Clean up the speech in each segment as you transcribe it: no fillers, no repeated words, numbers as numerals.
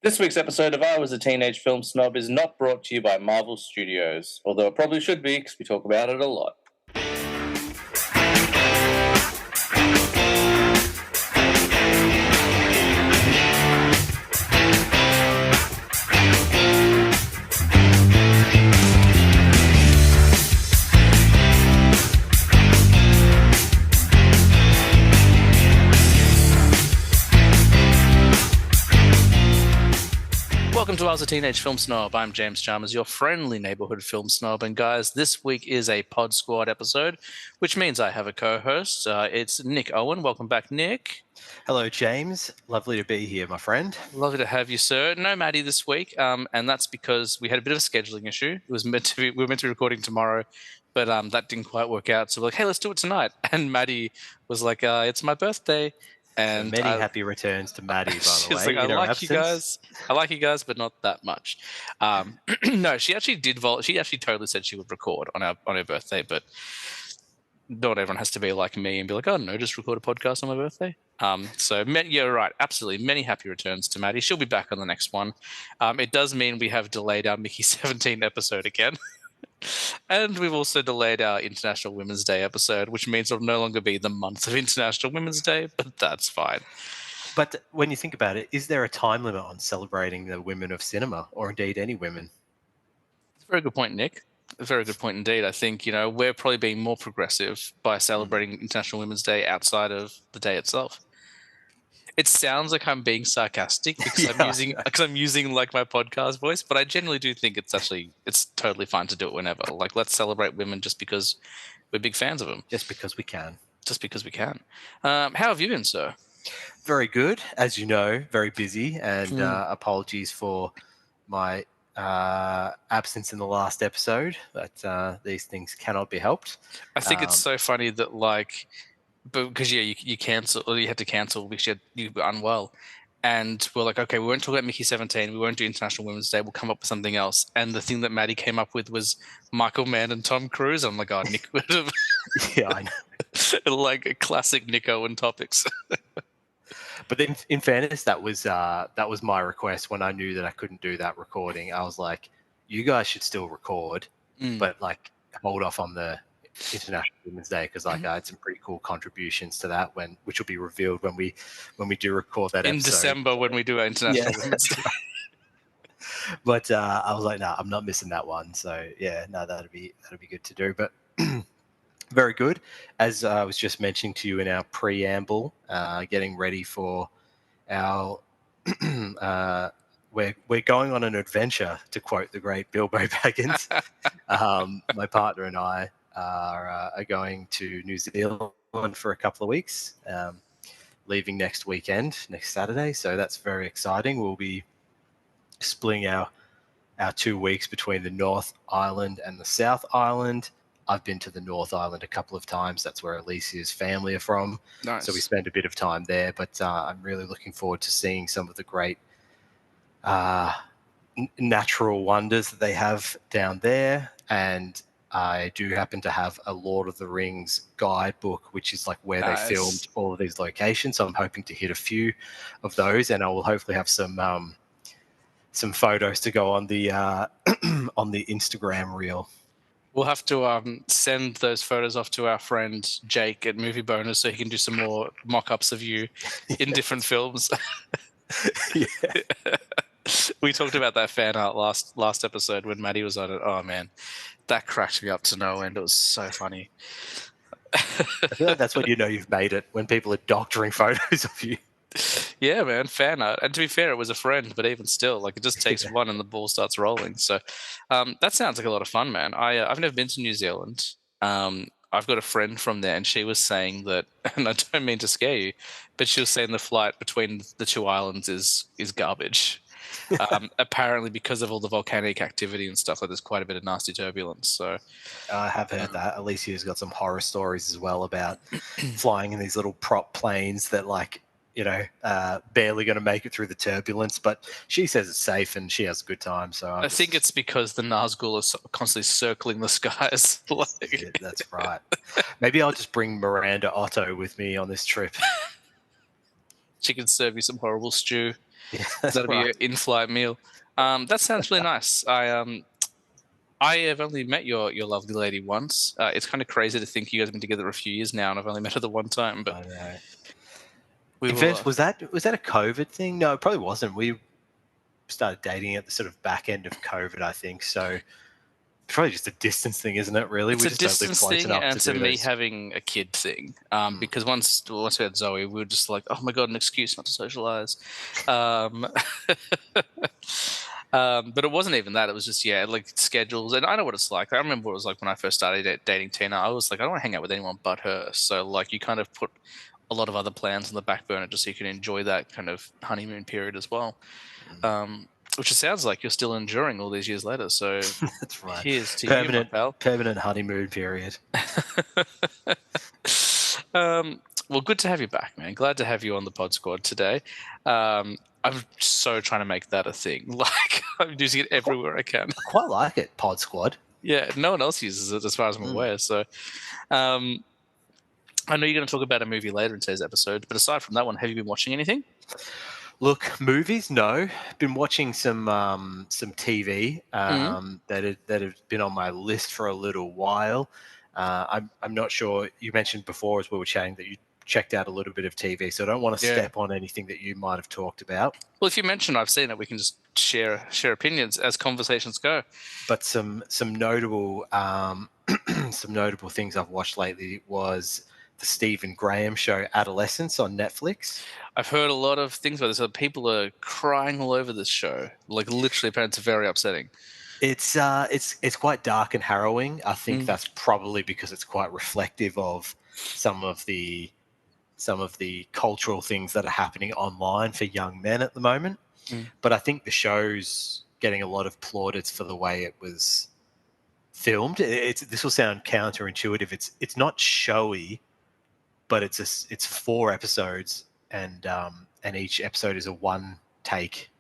This week's episode of I Was a Teenage Film Snob is not brought to you by Marvel Studios, although it probably should be because we talk about it a lot. Welcome to I Was a Teenage Film Snob. I'm James Chalmers, your friendly neighborhood film snob. And guys, this week is a Pod Squad episode, which means I have a co-host. It's Nick Owen. Welcome back, Nick. Hello, James. Lovely to be here, my friend. Lovely to have you, sir. No Maddie this week, and that's because we had a bit of a scheduling issue. We were meant to be recording tomorrow, but that didn't quite work out. So we're like, hey, let's do it tonight. And Maddie was like, it's my birthday. And so many happy returns to Maddie, by the way. Like, I like you guys, but not that much. No, she actually did. She actually totally said she would record on her birthday, but not everyone has to be like me and be like, oh no, just record a podcast on my birthday. So yeah, right, absolutely. Many happy returns to Maddie. She'll be back on the next one. It does mean we have delayed our Mickey 17 episode again. And we've also delayed our International Women's Day episode, which means it'll no longer be the month of International Women's Day, but that's fine. But when you think about it, is there a time limit on celebrating the women of cinema, or indeed any women? It's a very good point, Nick. A very good point indeed. I think, we're probably being more progressive by celebrating International Women's Day outside of the day itself. It sounds like I'm being sarcastic because I'm using like my podcast voice, but I generally do think it's totally fine to do it whenever. Like, let's celebrate women just because we're big fans of them. Just because we can. How have you been, sir? Very good. As you know, very busy, and apologies for my absence in the last episode, but these things cannot be helped. I think it's so funny that because you cancel, or you had to cancel because you were unwell, and we're like, okay, we won't talk about Mickey 17, we won't do International Women's Day, we'll come up with something else. And the thing that Maddie came up with was Michael Mann and Tom Cruise. I'm like, oh, Nick would have. Yeah, I know. Like a classic Nick Owen topics. But then, in fairness, that was my request when I knew that I couldn't do that recording. I was like, you guys should still record, but hold off on the International Women's Day, because I had some pretty cool contributions to that, which will be revealed when we do record that in episode. December when we do our International Women's Day. But I was like, no, I'm not missing that one. So yeah, no, that'd be good to do. But very good. As I was just mentioning to you in our preamble, getting ready for our we're going on an adventure, to quote the great Bilbo Baggins. My partner and I are going to New Zealand for a couple of weeks, leaving next Saturday. So that's very exciting. We'll be splitting our 2 weeks between the North Island and the South Island. I've been to the North Island a couple of times. That's where Alicia's family are from. Nice. So we spend a bit of time there, but I'm really looking forward to seeing some of the great natural wonders that they have down there. And I do happen to have a Lord of the Rings guidebook, which is like where they filmed all of these locations. So I'm hoping to hit a few of those, and I will hopefully have some photos to go on the on the Instagram reel. We'll have to send those photos off to our friend Jake at Movie Bonus so he can do some more mock-ups of you in different films. Yeah. We talked about that fan art last episode when Maddie was on it. Oh man, that cracked me up to no end. It was so funny. I feel like that's when you know you've made it, when people are doctoring photos of you. Yeah, man, fan art. And to be fair, it was a friend, but even still, like, it just takes one and the ball starts rolling. So that sounds like a lot of fun, man. I've never been to New Zealand. I've got a friend from there, and she was saying that, and I don't mean to scare you, but she was saying the flight between the two islands is garbage. Apparently because of all the volcanic activity and stuff, like there's quite a bit of nasty turbulence. So I have heard that. Alicia's got some horror stories as well about flying in these little prop planes that, like, barely going to make it through the turbulence, but she says it's safe and she has a good time. So I think it's because the Nazgul is constantly circling the skies. Yeah, that's right. Maybe I'll just bring Miranda Otto with me on this trip. She can serve you some horrible stew. Yeah, So that's that'll be right. your in-flight meal. That sounds really nice. I have only met your lovely lady once. It's kind of crazy to think you guys have been together a few years now, and I've only met her the one time. But I know. we In will. fairness, was that a COVID thing? No, it probably wasn't. We started dating at the sort of back end of COVID, I think. So probably just a distance thing, isn't it? Really, It's we a just don't live distance close thing, enough and to it's a do me those. having a kid thing. Mm. Because once we had Zoe, we were just like, oh my god, an excuse not to socialize. Um, but it wasn't even that. It was just like schedules, and I know what it's like. I remember what it was like when I first started dating Tina. I was like, I don't want to hang out with anyone but her. So like, you kind of put a lot of other plans on the back burner just so you can enjoy that kind of honeymoon period as well. Mm. Um, which it sounds like you're still enduring all these years later. So That's right. here's to you, my Permanent, pal. permanent honeymoon period. Well, good to have you back, man. Glad to have you on the Pod Squad today. I'm so trying to make that a thing. Like, I'm using it I quite, everywhere I can. I quite like it, Pod Squad. Yeah, no one else uses it as far as I'm Mm. aware. So, um, I know you're going to talk about a movie later in today's episode, but aside from that one, have you been watching anything? Look, movies, no. Been watching some TV Mm. that have been on my list for a little while. I'm not sure. You mentioned before as we were chatting that you checked out a little bit of TV, so I don't want to Yeah. step on anything that you might have talked about. Well, if you mention I've seen it, we can just share opinions as conversations go. But some notable some notable things I've watched lately was the Stephen Graham show Adolescence on Netflix. I've heard a lot of things about this. People are crying all over this show. Like literally, apparently, it's very upsetting. It's quite dark and harrowing. I think Mm. that's probably because it's quite reflective of some of the some of the cultural things that are happening online for young men at the moment. Mm. But I think the show's getting a lot of plaudits for the way it was filmed. This will sound counterintuitive. It's not showy, but it's 4 episodes, and each episode is a one take,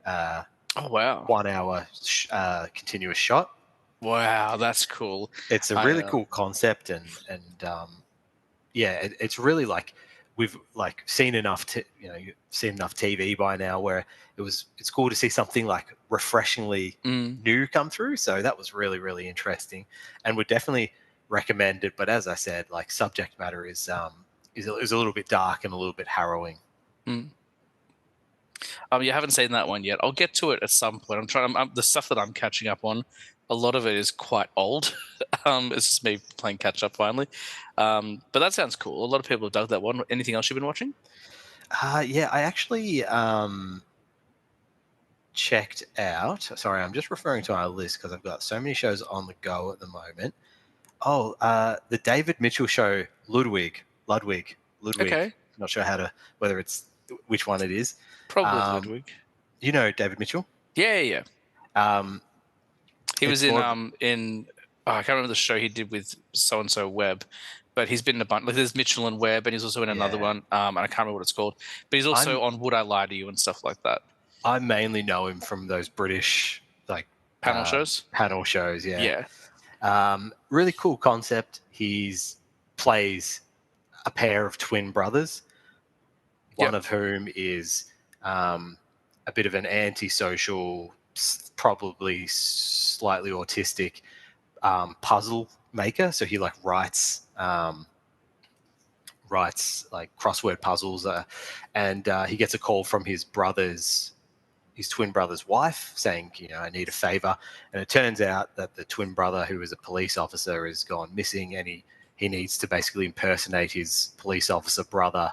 uh, Oh wow! 1 hour continuous shot. Wow, that's cool. It's a I really cool concept, and yeah, it's really like we've like seen enough you've seen enough TV by now where it's cool to see something like refreshingly new come through. So that was really really interesting, and would definitely recommend it. But as I said, like subject matter is a little bit dark and a little bit harrowing. mm. You haven't seen that one yet. I'll get to it at some point. The stuff that I'm catching up on. A lot of it is quite old. It's just me playing catch up finally. But that sounds cool. A lot of people have dug that one. Anything else you've been watching? Yeah, I actually checked out. Sorry, I'm just referring to our list because I've got so many shows on the go at the moment. Oh, the David Mitchell show, Ludwig. Okay, Not sure whether it's which one it is. probably Um, Ludwig. you know David Mitchell. Yeah, yeah. Um, He was it's more of in I can't remember the show he did with so and so Webb, but he's been in a bunch. Like there's Mitchell and Webb, and he's also in another yeah. one. And I can't remember what it's called. But he's also on Would I Lie to You and stuff like that. I mainly know him from those British like Panel shows. panel shows. Yeah. Yeah. Really cool concept. He's plays a pair of twin brothers, one of whom is a bit of an antisocial, probably slightly autistic puzzle maker. So he like writes like crossword puzzles, and he gets a call from his twin brother's wife saying, I need a favor. And it turns out that the twin brother, who is a police officer, has gone missing, and he needs to basically impersonate his police officer brother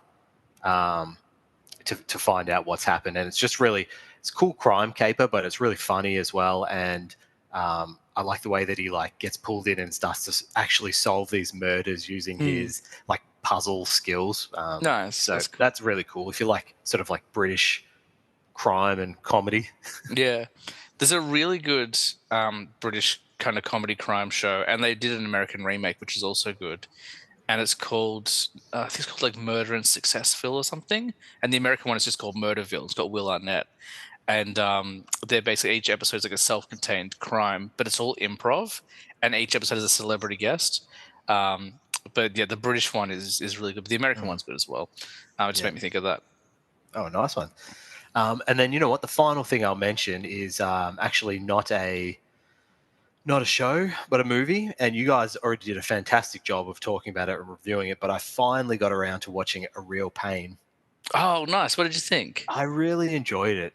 to find out what's happened. And it's cool crime caper, but it's really funny as well. And I like the way that he like gets pulled in and starts to actually solve these murders using his like puzzle skills. Nice. So that's really cool. If you like sort of like British crime and comedy. Yeah. There's a really good British kind of comedy crime show, and they did an American remake, which is also good. And it's called, I think it's called like Murder in Successville or something. And the American one is just called Murderville. It's got Will Arnett. And they're basically, each episode is like a self-contained crime, but it's all improv. And each episode is a celebrity guest. But yeah, the British one is really good. But the American one's good as well. It just made me think of that. Oh, nice one. And then you know what? The final thing I'll mention is actually not a show, but a movie. And you guys already did a fantastic job of talking about it and reviewing it. But I finally got around to watching A Real Pain. Oh, nice. What did you think? I really enjoyed it.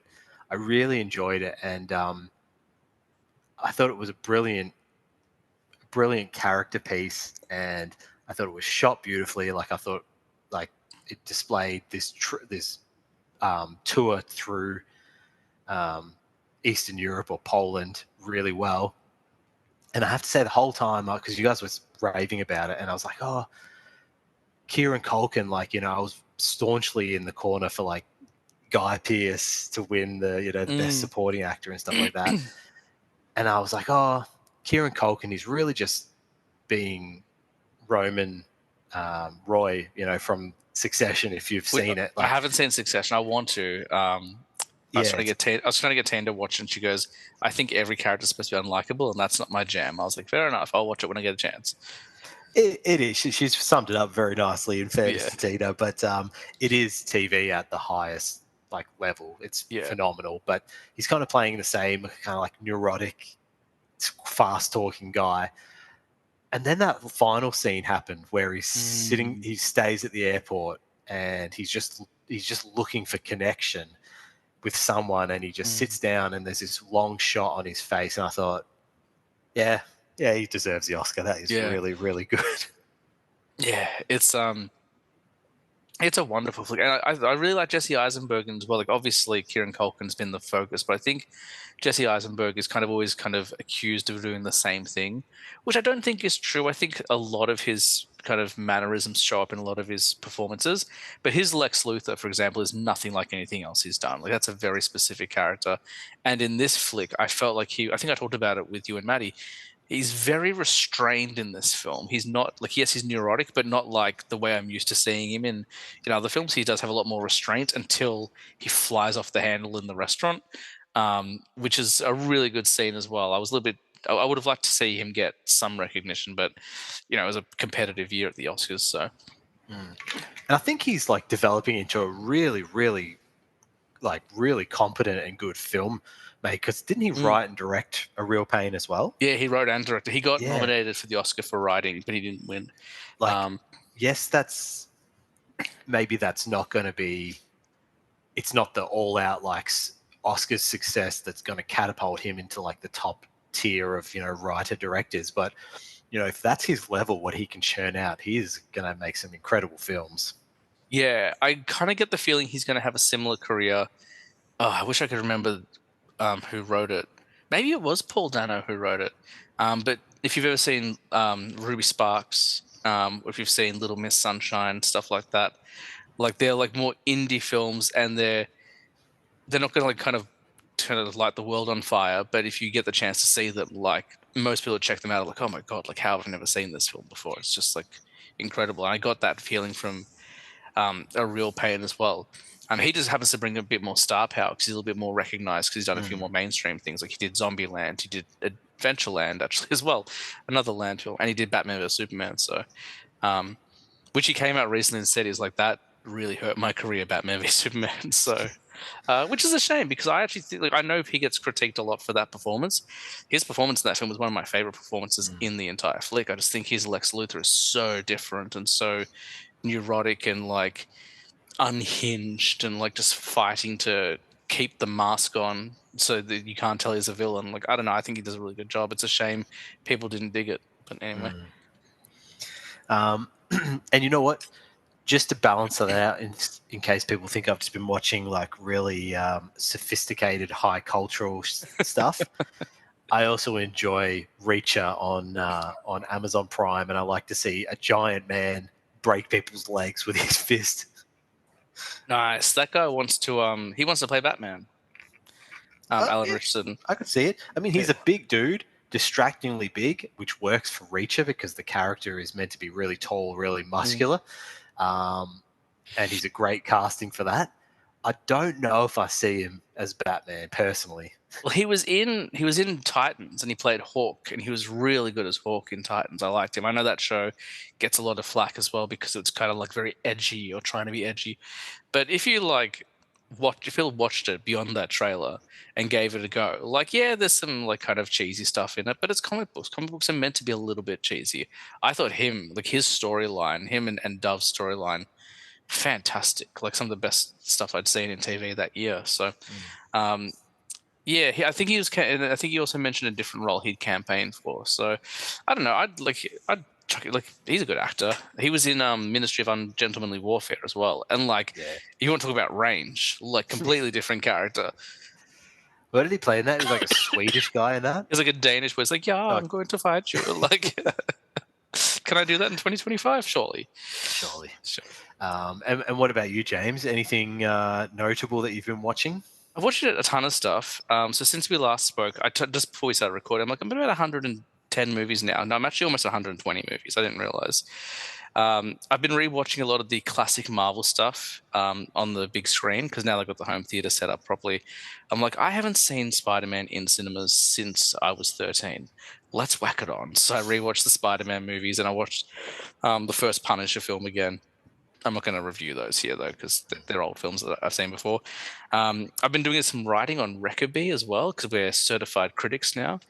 I really enjoyed it, and I thought it was a brilliant character piece, and I thought it was shot beautifully. Like I thought, like it displayed this tour through um, Eastern Europe or Poland really well. And I have to say, the whole time, because you guys were raving about it, and I was like, oh, Kieran Culkin, like, I was staunchly in the corner for like Guy Pearce to win the best Mm. supporting actor and stuff like that. And I was like, oh, Kieran Culkin is really just being Roman Roy, from Succession. If you've seen it, I like, haven't seen Succession. I want to. I was yeah, trying to I was trying to get Tane to watch, and she goes, "I think every character is supposed to be unlikable, and that's not my jam." I was like, "Fair enough. I'll watch it when I get a chance." it is. She's summed it up very nicely. In fairness Yeah, to Tina, but it is TV at the highest like level. It's yeah. phenomenal. But he's kind of playing the same kind of like neurotic, fast talking guy. And then that final scene happened where Mm, he stays at the airport, and he's just looking for connection with someone, and he just mm. sits down, and there's this long shot on his face, and I thought, yeah, yeah, he deserves the Oscar. That is Yeah, really, really good. yeah. It's a wonderful flick, and I really like Jesse Eisenberg as well. Like, obviously, Kieran Culkin's been the focus, but I think Jesse Eisenberg is kind of always kind of accused of doing the same thing, which I don't think is true. I think a lot of his kind of mannerisms show up in a lot of his performances, but his Lex Luthor, for example, is nothing like anything else he's done. Like, that's a very specific character, and in this flick, I felt like I think I talked about it with you and Maddie. He's very restrained in this film. He's not like, yes, he's neurotic, but not like the way I'm used to seeing him in other films. He does have a lot more restraint until he flies off the handle in the restaurant, which is a really good scene as well. I was a little bit. I would have liked to see him get some recognition, but it was a competitive year at the Oscars, so Mm. And I think he's like developing into a really, really, like really competent and good film mate. Because didn't he mm. write and direct A Real Pain as well? Yeah, he wrote and directed. He got Yeah, nominated for the Oscar for writing, but he didn't win. like, Um, yes, maybe that's not going to be. It's not the all-out like Oscars success that's going to catapult him into like the top tier of writer directors, but if that's his level, what he can churn out, he is going to make some incredible films. yeah, I kind of get the feeling he's going to have a similar career. Oh, I wish I could remember who wrote it. Maybe it was Paul Dano who wrote it. But if you've ever seen Ruby Sparks, or if you've seen Little Miss Sunshine, stuff like that, like they're like more indie films, and they're not going to like kind of turn it light the world on fire. But if you get the chance to see them, like most people check them out, are like, oh my god, like how have I never seen this film before? It's just like incredible. And I got that feeling from A Real Pain as well. He just happens to bring a bit more star power because he's a little bit more recognized because he's done a few Mm. more mainstream things. Like he did Zombieland, he did Adventureland actually as well, another land film, and he did Batman vs Superman. So, which he came out recently and said is like that really hurt my career, Batman vs Superman. So, which is a shame because I actually think, like, I know he gets critiqued a lot for that performance. His performance in that film was one of my favorite performances Mm. in the entire flick. I just think his Lex Luthor is so different and so neurotic and like unhinged and like just fighting to keep the mask on so that you can't tell he's a villain. Like, I don't know. I think he does a really good job. It's a shame people didn't dig it. But anyway. Mm. Um, and you know what? Just to balance it out, in case people think I've just been watching like really sophisticated, high cultural stuff, I also enjoy Reacher on Amazon Prime, and I like to see a giant man break people's legs with his fist. Nice. That guy wants to he wants to play Batman. Alan Yeah, Richardson. I could see it. I mean, he's Yeah. a big dude, distractingly big, which works for Reacher because the character is meant to be really tall, really Mm. muscular, um, and he's a great casting for that. I don't know if I see him as Batman personally. Well, he was in Titans and he played Hawk and he was really good as Hawk in Titans. I liked him. I know that show gets a lot of flack as well because it's kind of like very edgy or trying to be edgy. But if you like Phil watched it beyond that trailer and gave it a go. Like, yeah, there's some like kind of cheesy stuff in it, but it's comic books. Comic books are meant to be a little bit cheesy. I thought his storyline, him and Dove's storyline, fantastic. Like some of the best stuff I'd seen in TV that year. So, um, yeah, I think he was. And I think he also mentioned a different role he'd campaigned for. So, I don't know. I'd chuck it. Like, he's a good actor. He was in Ministry of Ungentlemanly Warfare as well. And like, Yeah. you want to talk about range? Like, completely different character. What did he play in that? He's like a Swedish guy in that. He's like a Danish where it's like, yeah, I'm going to fight you. Like, can I do that in 2025? Surely. Surely. Sure. And what about you, James? Anything notable that you've been watching? I've watched a ton of stuff. So since we last spoke, just before we started recording, I'm like, I'm about 110 movies now. No, I'm actually almost 120 movies. I didn't realize. I've been rewatching a lot of the classic Marvel stuff on the big screen because now they've got the home theater set up properly. I'm like, I haven't seen Spider-Man in cinemas since I was 13. Let's whack it on. So I rewatched the Spider-Man movies and I watched the first Punisher film again. I'm not going to review those here though because they're old films that I've seen before. I've been doing some writing on Reckoby as well because we're certified critics now.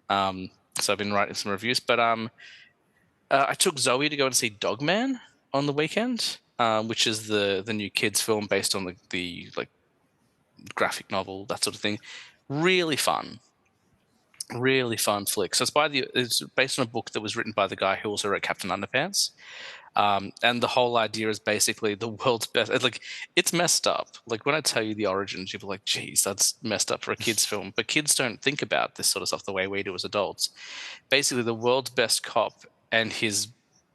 So I've been writing some reviews, but I took Zoe to go and see Dogman on the weekend, which is the new kids film based on the like graphic novel, that sort of thing. Really fun flick. So it's based on a book that was written by the guy who also wrote Captain Underpants. And the whole idea is basically the world's best. Like, it's messed up. Like, when I tell you the origins, you'll be like, geez, that's messed up for a kid's film. But kids don't think about this sort of stuff the way we do as adults. Basically, the world's best cop and his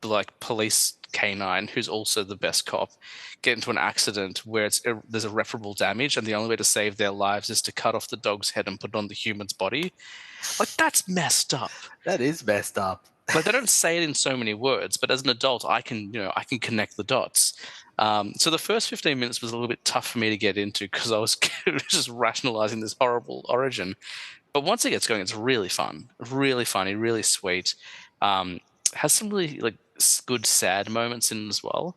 like police canine, who's also the best cop, get into an accident where there's irreparable damage, and the only way to save their lives is to cut off the dog's head and put it on the human's body. Like, that's messed up. That is messed up. Like, they don't say it in so many words, but as an adult, I can connect the dots. So the first 15 minutes was a little bit tough for me to get into because I was just rationalizing this horrible origin. But once it gets going, it's really fun, really funny, really sweet. Has some really like good sad moments in it as well.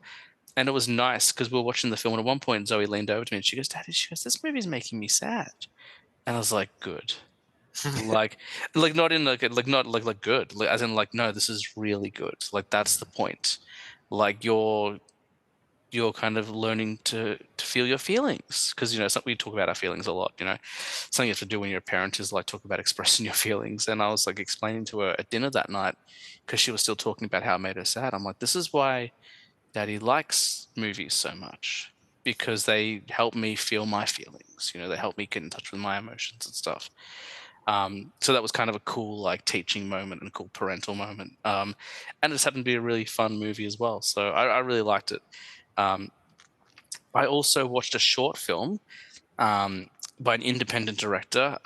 And it was nice because we were watching the film, and at one point Zoe leaned over to me and she goes, "Daddy," she goes, "this movie's making me sad." And I was like, "Good." like not in like good, like, as in like, no, this is really good. Like, that's the point. Like, you're kind of learning to feel your feelings because we talk about our feelings a lot. Something you have to do when you're a parent is like talk about expressing your feelings. And I was like explaining to her at dinner that night because she was still talking about how it made her sad. I'm like, this is why Daddy likes movies so much, because they help me feel my feelings. They help me get in touch with my emotions and stuff. So that was kind of a cool like teaching moment and a cool parental moment. And it just happened to be a really fun movie as well. So I really liked it. I also watched a short film by an independent director,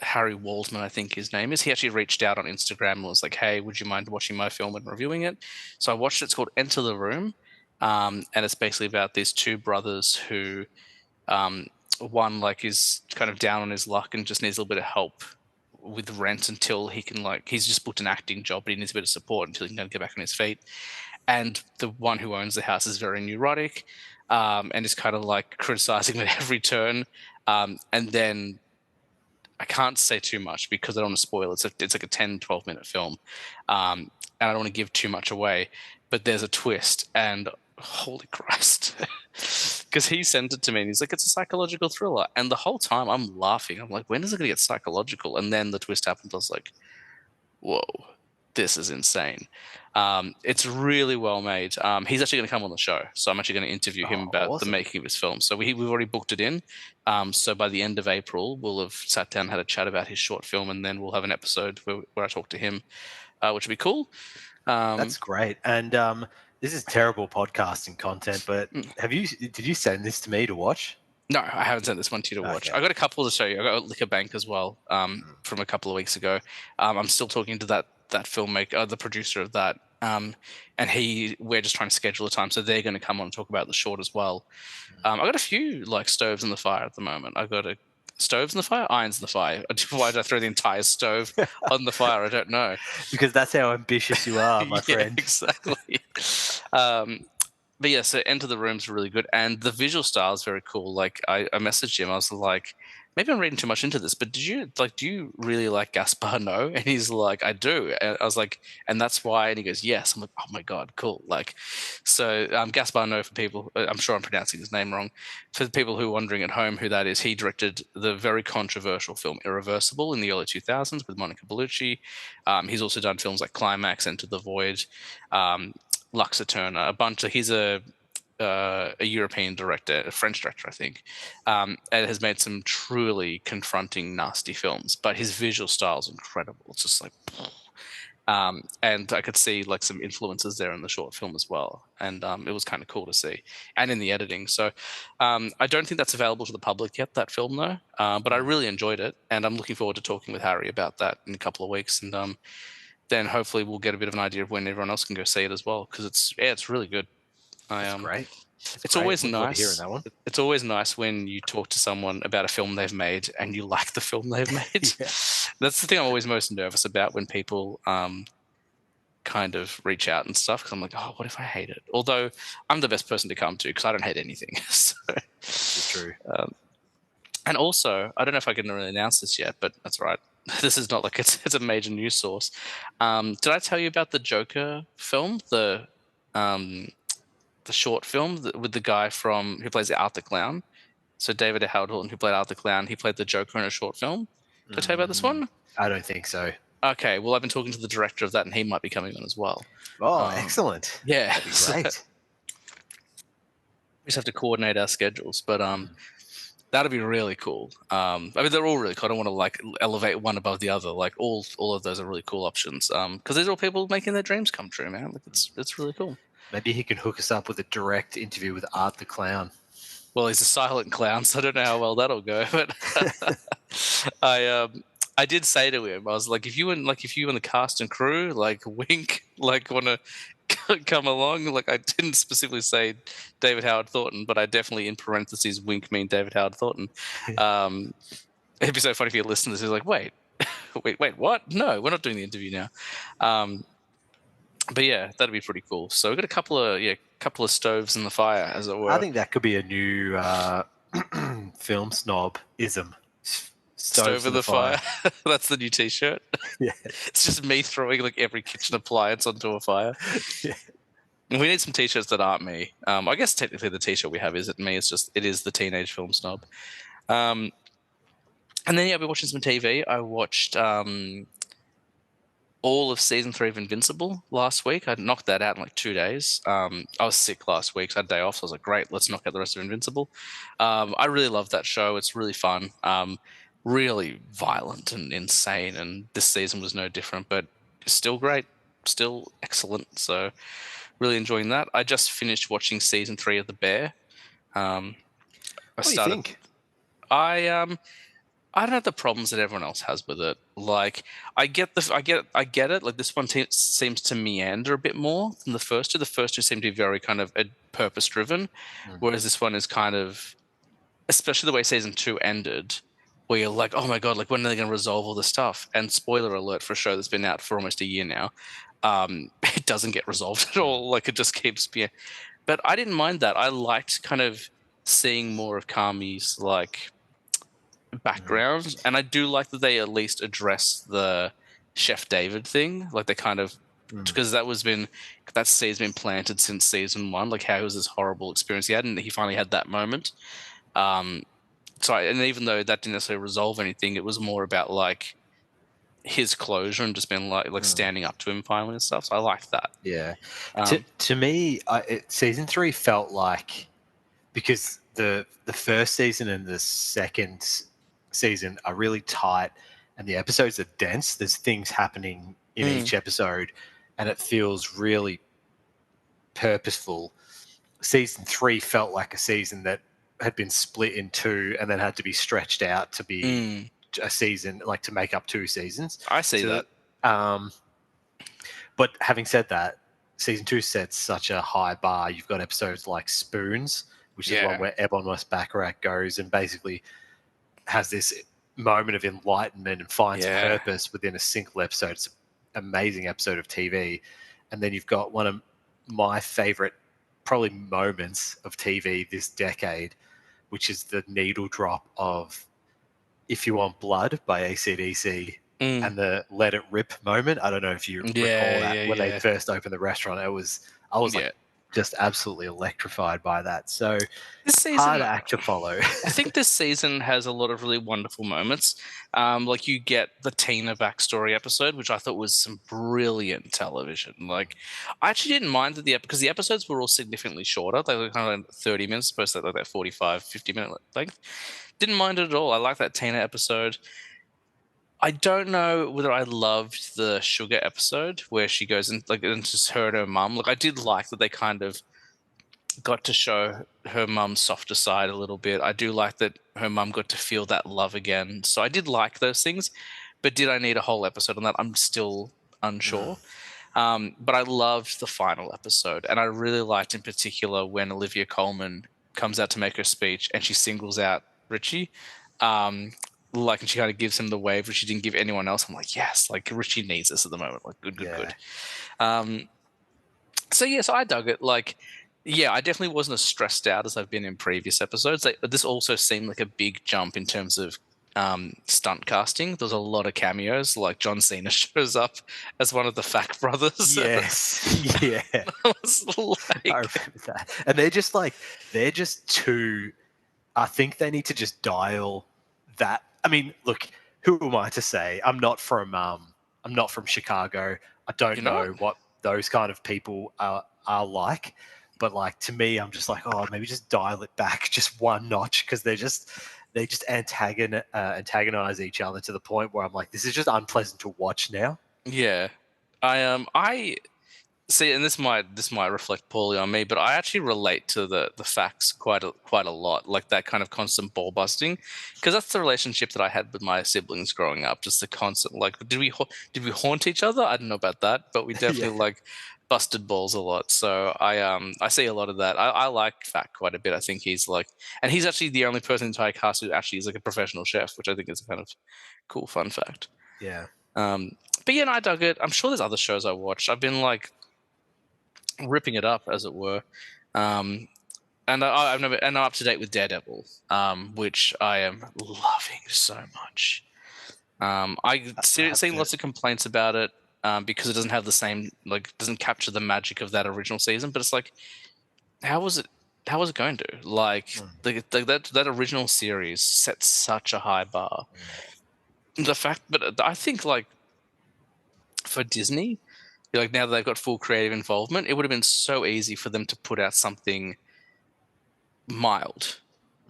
Harry Waldman, I think his name is. He actually reached out on Instagram and was like, "Hey, would you mind watching my film and reviewing it?" So I watched it. It's called Enter the Room. And it's basically about these two brothers who one like is kind of down on his luck and just needs a little bit of help with rent until he can, like, he's just booked an acting job, but he needs a bit of support until he can get back on his feet. And the one who owns the house is very neurotic and is kind of like criticizing at every turn. And then I can't say too much because I don't want to spoil it. It's like a 10, 12-minute film. And I don't want to give too much away, but there's a twist, and holy Christ. Because he sent it to me and he's like, it's a psychological thriller. And the whole time I'm laughing. I'm like, when is it going to get psychological? And then the twist happens. I was like, whoa, this is insane. It's really well made. He's actually going to come on the show. So I'm actually going to interview him about the making of his film. So we've already booked it in. So by the end of April, we'll have sat down and had a chat about his short film. And then we'll have an episode where I talk to him, which would be cool. That's great. And this is terrible podcasting content, but did you send this to me to watch? No, I haven't sent this one to you to watch. I got a couple to show you. I got Liquor Bank as well from a couple of weeks ago. I'm still talking to that filmmaker, the producer of that, and we're just trying to schedule a time, so they're going to come on and talk about the short as well. I got a few like stoves in the fire at the moment. I got stoves in the fire, irons in the fire. Why did I throw the entire stove on the fire? I don't know. Because that's how ambitious you are, my friend. Exactly. but yeah, so Enter the Room's really good, and the visual style is very cool. Like I messaged him, I was like, maybe I'm reading too much into this, but do you really like Gaspar Noé? And he's like, I do. And I was like, and that's why. And he goes, yes. I'm like, oh my god, cool. Like, so Gaspar Noé, for people, I'm sure I'm pronouncing his name wrong. For the people who are wondering at home who that is, he directed the very controversial film Irreversible in the early 2000s with Monica Bellucci. He's also done films like Climax, Enter the Void. Lux Eterna, a bunch of. He's a European director, a French director, I think, and has made some truly confronting, nasty films. But his visual style is incredible. It's just like, and I could see like some influences there in the short film as well, and it was kind of cool to see, and in the editing. So I don't think that's available to the public yet, that film though. But I really enjoyed it, and I'm looking forward to talking with Harry about that in a couple of weeks, and then hopefully we'll get a bit of an idea of when everyone else can go see it as well, because it's really good. That's great. That's It's great. always Look forward to hearing nice. that one. It's always nice when you talk to someone about a film they've made and you like the film they've made. Yeah. That's the thing I'm always most nervous about, when people kind of reach out and stuff, because I'm like, oh, what if I hate it? Although I'm the best person to come to because I don't hate anything. So, It's true. and also, I don't know if I can really announce this yet, but that's right. This is not like it's a major news source. Did I tell you about the Joker film, the short film with the guy who plays Art the Clown? So David Howard Horton, who played Art the Clown, he played the Joker in a short film. Did I tell you about this one? I don't think so. Okay, well, I've been talking to the director of that, and he might be coming on as well. Oh, excellent. Yeah, That'd be great. We just have to coordinate our schedules, but that'd be really cool. I mean, they're all really cool. I don't want to like elevate one above the other. Like all of those are really cool options. Because these are all people making their dreams come true, man. Like it's really cool. Maybe he can hook us up with a direct interview with Art the Clown. Well, he's a silent clown, so I don't know how well that'll go. But I did say to him, I was like, if you and the cast and crew, like, wink, like, want to come along. Like, I didn't specifically say David Howard Thornton, but I definitely in parentheses wink mean David Howard Thornton. It'd be so funny if you listen to this. He's like, wait, what? No, we're not doing the interview now. But yeah, that'd be pretty cool. So we've got a couple of stoves in the fire, as it were. I think that could be a new film snob-ism. Stove in the fire. That's the new T-shirt. Yeah. It's just me throwing like every kitchen appliance onto a fire. Yeah. And we need some T-shirts that aren't me. I guess technically the T-shirt we have isn't me. It is the teenage film snob. And then I've been watching some TV. I watched all of season 3 of Invincible last week. I knocked that out in like 2 days. I was sick last week, so I had a day off. So I was like, great, let's knock out the rest of Invincible. I really love that show. It's really fun. Really violent and insane, and this season was no different, but still great, still excellent. So really enjoying that. I just finished watching season 3 of The Bear. What do you think? I don't have the problems that everyone else has with it. Like, I get it. Like, this one seems to meander a bit more than the first two. The first two seem to be very kind of purpose driven, whereas this one is kind of, especially the way season 2 ended, where you're like, oh my god, like, when are they going to resolve all this stuff? And spoiler alert for a show that's been out for almost a year now, it doesn't get resolved at all. Like, it just keeps being. But I didn't mind that. I liked kind of seeing more of Kami's like background, and I do like that they at least address the Chef David thing. Like, they kind of, because that seed's been planted since season 1. Like, how it was this horrible experience he had, and he finally had that moment. And even though that didn't necessarily resolve anything, it was more about like his closure and just being like standing up to him finally and stuff. So I liked that. Yeah. To me, season 3 felt like, because the first season and the second season are really tight, and the episodes are dense. There's things happening in each episode, and it feels really purposeful. Season 3 felt like a season that had been split in 2 and then had to be stretched out to be a season, like to make up 2 seasons. I see that. But having said that, season 2 sets such a high bar. You've got episodes like Spoons, which is one where Ebon West Baccarat goes and basically has this moment of enlightenment and finds purpose within a single episode. It's an amazing episode of TV. And then you've got one of my favorite probably moments of TV this decade, which is the needle drop of "If You Want Blood" by AC/DC Mm. and the "Let It Rip" moment. I don't know if you recall Yeah, that yeah, when they yeah, first opened the restaurant. I was like yeah. just absolutely electrified by that. So This hard season, act to follow. I think this season has a lot of really wonderful moments. Like you get the Tina backstory episode, which I thought was some brilliant television. Like, I actually didn't mind that because the episodes were all significantly shorter. They were kind of like 30 minutes, supposed to like that 45, 50-minute length. Didn't mind it at all. I like that Tina episode. I don't know whether I loved the Sugar episode where she goes and like it's just her and her mum. Like I did like that they kind of got to show her mum's softer side a little bit. I do like that her mum got to feel that love again. So I did like those things, but did I need a whole episode on that? I'm still unsure. But I loved the final episode, and I really liked in particular when Olivia Colman comes out to make her speech and she singles out Richie. Um, like, and she kind of gives him the wave, which she didn't give anyone else. I'm like, yes, like Richie needs this at the moment. Like, good, good, Yeah. good. Um, so yeah, so I dug it. Like, yeah, I definitely wasn't as stressed out as I've been in previous episodes. Like, this also seemed like a big jump in terms of stunt casting. There's a lot of cameos. Like John Cena shows up as one of the Fak brothers. Yes. Yeah. I was I like, remember that. And they're just too. I think they need to just dial that. I mean, look, who am I to say? I'm not from Chicago. I don't you're not. know what those kind of people are like. But like to me, I'm just like, oh, maybe just dial it back just one notch because they just antagonize each other to the point where I'm like, this is just unpleasant to watch now. Yeah, I see, and this might reflect poorly on me, but I actually relate to the facts quite a lot, like that kind of constant ball busting, because that's the relationship that I had with my siblings growing up. Just the constant like, did we haunt each other? I don't know about that, but we Yeah, definitely like busted balls a lot. So I see a lot of that. I like Fat quite a bit. I think he's like, and he's actually the only person in the entire cast who actually is like a professional chef, which I think is a kind of cool fun fact. yeah, Um, but yeah, no, I dug it. I'm sure there's other shows I watched. I've been like ripping it up, as it were. Um, and I've never and I'm up to date with Daredevil, which I am loving so much. I Seen haven't. lots of complaints about it because it doesn't have the same doesn't capture the magic of that original season. But it's like, how was it? How was it going to like that original series set such a high bar? The fact, but I think like for Disney, like now that they've got full creative involvement, it would have been so easy for them to put out something mild.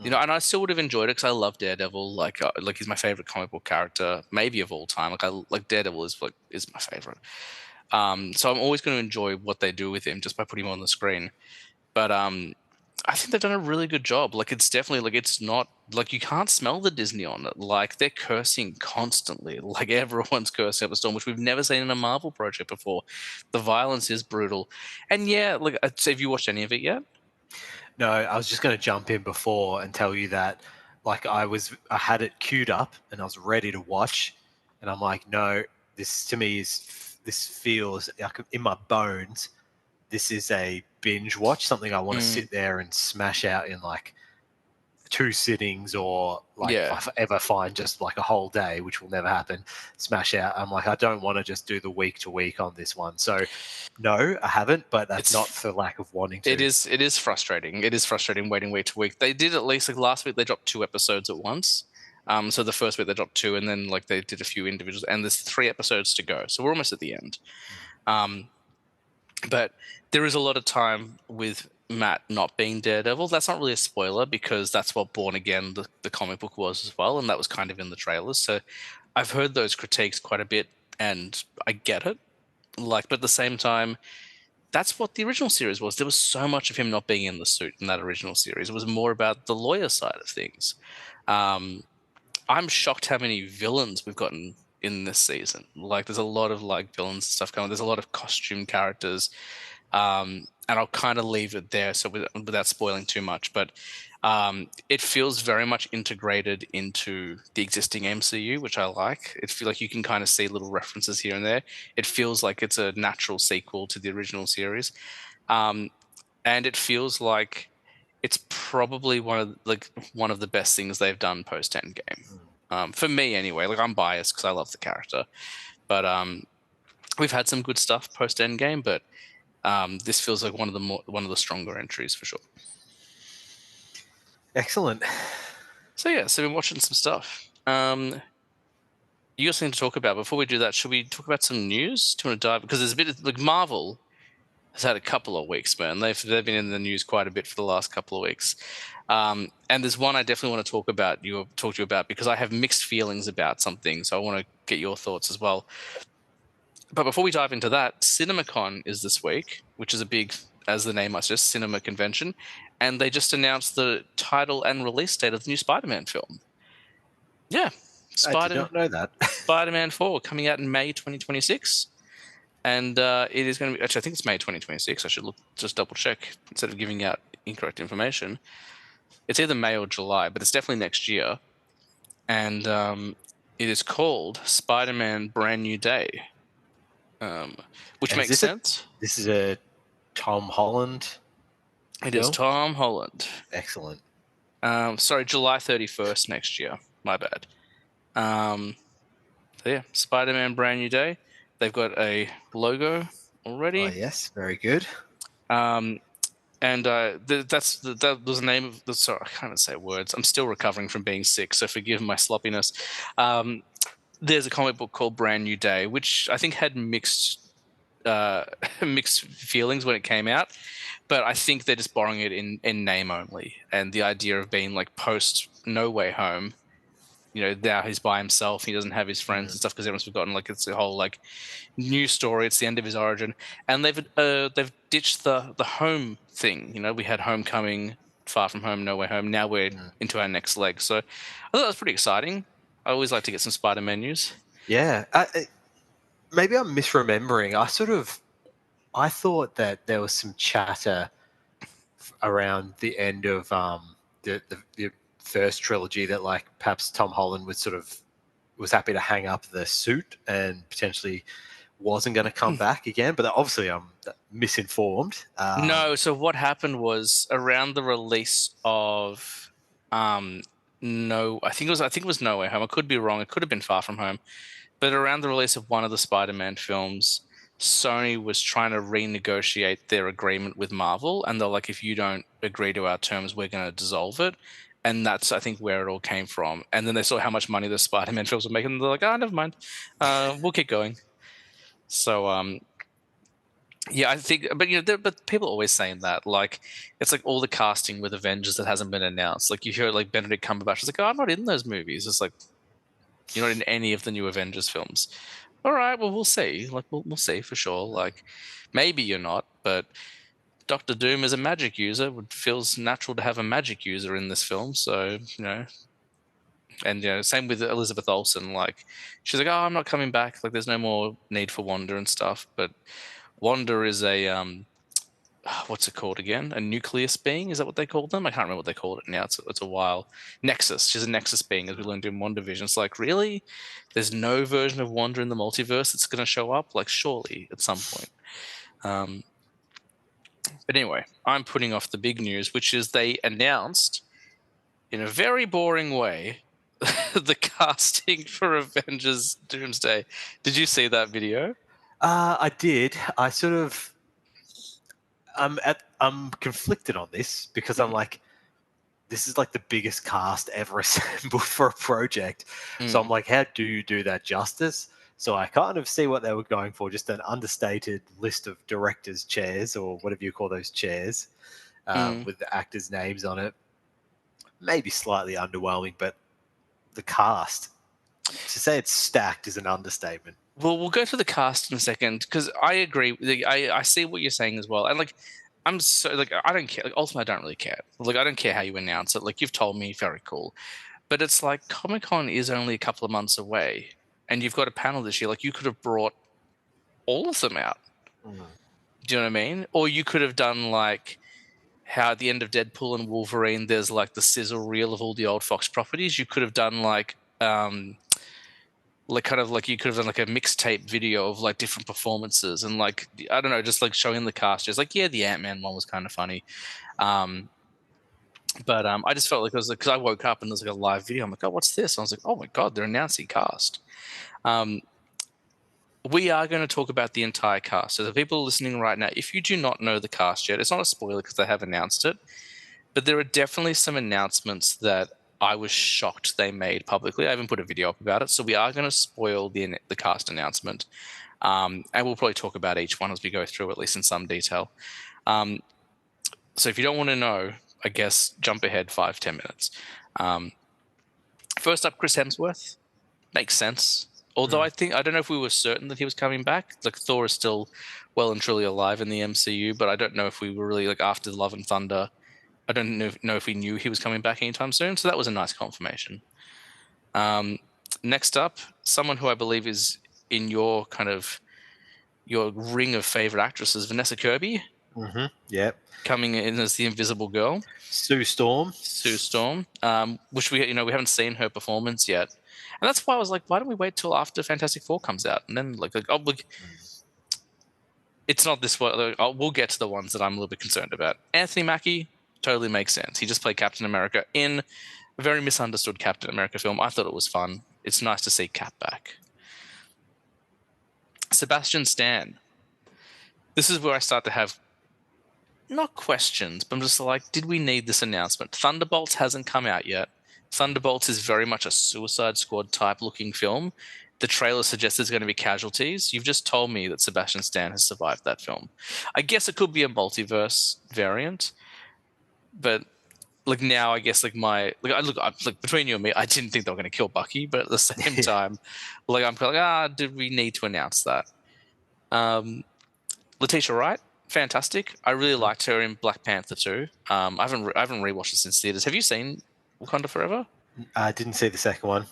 And I still would have enjoyed it because I love Daredevil. Like he's my favorite comic book character, maybe of all time. Like Daredevil is my favorite. So I'm always going to enjoy what they do with him just by putting him on the screen. But I think they've done a really good job. Like it's definitely like it's not like you can't smell the Disney on it. Like they're cursing constantly. Like everyone's cursing up a storm, which we've never seen in a Marvel project before. The violence is brutal, and yeah, like so have you watched any of it yet? No, I was just going to jump in before and tell you that, like, I had it queued up and I was ready to watch, and I'm like, no, this feels like in my bones. This is a binge watch, something I want to Mm, sit there and smash out in like two sittings, or like if yeah, I ever find just like a whole day, which will never happen, smash out. I'm like, I don't want to just do the week to week on this one. So, no, I haven't, but that's not it's for lack of wanting it to. is it is frustrating. It is frustrating waiting week to week. They did at least like last week they dropped two episodes at once. So the first week they dropped two, and then like they did a few individuals, and there's three episodes to go. So we're almost at the end. Um, but there is a lot of time with Matt not being Daredevil. That's not really a spoiler because that's what Born Again, the comic book, was as well, and that was kind of in the trailers. So I've heard those critiques quite a bit, and I get it. Like, but at the same time, that's what the original series was. There was so much of him not being in the suit in that original series. It was more about the lawyer side of things. Um, I'm shocked how many villains we've gotten in this season. Like, there's a lot of like villains and stuff going. There's a lot of costume characters, and I'll kind of leave it there, so without spoiling too much. But it feels very much integrated into the existing MCU, which I like. It feels like you can kind of see little references here and there. It feels like it's a natural sequel to the original series. Um, and it feels like it's probably one of the best things they've done post Endgame. For me, anyway. Like, I'm biased because I love the character, but we've had some good stuff post Endgame, but this feels like one of the stronger entries for sure. Excellent. So yeah, so we've been watching some stuff. You got something to talk about. Before we do that, should we talk about some news? Do you want to dive? Because there's a bit of, like, Marvel has had a couple of weeks, man. They've been in the news quite a bit for the last couple of weeks. And there's one I definitely want to talk to you about because I have mixed feelings about something. So I want to get your thoughts as well. But before we dive into that, CinemaCon is this week, which is a big, as the name might suggest, cinema convention, and they just announced the title and release date of the new Spider-Man film. Yeah, I did not know that. Spider-Man 4 coming out in May 2026. And it is going to be, actually, I think it's May 2026. I should just double check instead of giving out incorrect information. It's either May or July, but it's definitely next year. And it is called Spider-Man Brand New Day, which And makes sense. This is a Tom Holland. It is Tom Holland. Excellent. Sorry, July 31st next year. My bad. So yeah, Spider-Man Brand New Day. They've got a logo already. Oh yes, very good. And that was the name of the. Sorry, I can't even say words. I'm still recovering from being sick, so forgive my sloppiness. There's a comic book called Brand New Day, which I think had mixed feelings when it came out, but I think they're just borrowing it in name only, and the idea of being like post No Way Home. You know, now he's by himself. He doesn't have his friends and stuff because everyone's forgotten. Like, it's a whole like new story. It's the end of his origin, and they've ditched the home thing. You know, we had Homecoming, Far From Home, No Way Home. Now we're into our next leg. So I thought that was pretty exciting. I always like to get some Spider-Man news. Yeah, maybe I'm misremembering. I thought that there was some chatter around the end of the first trilogy that like perhaps Tom Holland was happy to hang up the suit and potentially wasn't going to come back again. But obviously I'm misinformed. No, so what happened was around the release of no, I think it was No Way Home. I could be wrong. It could have been Far From Home. But around the release of one of the Spider-Man films, Sony was trying to renegotiate their agreement with Marvel, and they're like, if you don't agree to our terms, we're going to dissolve it. And that's, I think, where it all came from. And then they saw how much money the Spider-Man films were making, and they're like, never mind. We'll keep going. So, yeah, I think, but but people are always saying that. Like, it's like all the casting with Avengers that hasn't been announced. Like, you hear like Benedict Cumberbatch is like, I'm not in those movies. It's like, you're not in any of the new Avengers films. All right, well, we'll see. Like, we'll see for sure. Like, maybe you're not, but Doctor Doom is a magic user. It feels natural to have a magic user in this film. So, and same with Elizabeth Olsen. Like, she's like, I'm not coming back. Like, there's no more need for Wanda and stuff. But Wanda is a what's it called again? A nucleus being? Is that what they called them? I can't remember what they called it now. It's a while. Nexus. She's a Nexus being, as we learned in WandaVision. It's like, really? There's no version of Wanda in the multiverse that's going to show up? Like, surely at some point. But anyway, I'm putting off the big news, which is they announced in a very boring way the casting for Avengers Doomsday. Did you see that video? I did. I'm conflicted on this because I'm like, this is like the biggest cast ever assembled for a project. So I'm like, how do you do that justice? So I kind of see what they were going for, just an understated list of directors' chairs or whatever you call those chairs with the actors' names on it. Maybe slightly underwhelming, but the cast, to say it's stacked is an understatement. Well, we'll go to the cast in a second because I agree. I see what you're saying as well, and like, I'm so like, I don't care. Like, ultimately, I don't really care. Like, I don't care how you announce it. Like, you've told me, very cool. But it's like Comic-Con is only a couple of months away, and you've got a panel this year. Like, you could have brought all of them out. Do you know what I mean? Or you could have done like how at the end of Deadpool and Wolverine, there's like the sizzle reel of all the old Fox properties. You could have done like like kind of like you could have done like a mixtape video of like different performances and like I don't know, just like showing the cast. Just like yeah, the Ant-Man one was kind of funny, but I just felt like it was like because I woke up and there's like a live video. I'm like, oh, what's this? And I was like, oh my god, they're announcing cast. Um, we are going to talk about the entire cast. So the people listening right now, if you do not know the cast yet, it's not a spoiler because they have announced it, but there are definitely some announcements that I was shocked they made publicly. I even put a video up about it. So we are going to spoil the cast announcement. And we'll probably talk about each one as we go through, at least in some detail. So if you don't want to know, I guess jump ahead 5-10 minutes. First up, Chris Hemsworth. Makes sense. Although I don't know if we were certain that he was coming back. Like Thor is still well and truly alive in the MCU, but I don't know if we were really like after Love and Thunder. I don't know if we knew he was coming back anytime soon. So that was a nice confirmation. Next up, someone who I believe is in your kind of your ring of favorite actresses, Vanessa Kirby. Yep. Coming in as the Invisible Girl. Sue Storm. Which we haven't seen her performance yet. And that's why I was like, why don't we wait till after Fantastic Four comes out? And then it's not this one. We'll get to the ones that I'm a little bit concerned about. Anthony Mackie totally makes sense. He just played Captain America in a very misunderstood Captain America film. I thought it was fun. It's nice to see Cap back. Sebastian Stan. This is where I start to have not questions, but I'm just like, did we need this announcement? Thunderbolts hasn't come out yet. Thunderbolts is very much a Suicide Squad type looking film. The trailer suggests there's going to be casualties. You've just told me that Sebastian Stan has survived that film. I guess it could be a multiverse variant, but like now, I guess like between you and me, I didn't think they were going to kill Bucky, but at the same time, like I'm kind of like, did we need to announce that? Letitia Wright, fantastic. I really liked her in Black Panther 2. I haven't rewatched it since theaters. Have you seen Wakanda Forever? I didn't see the second one.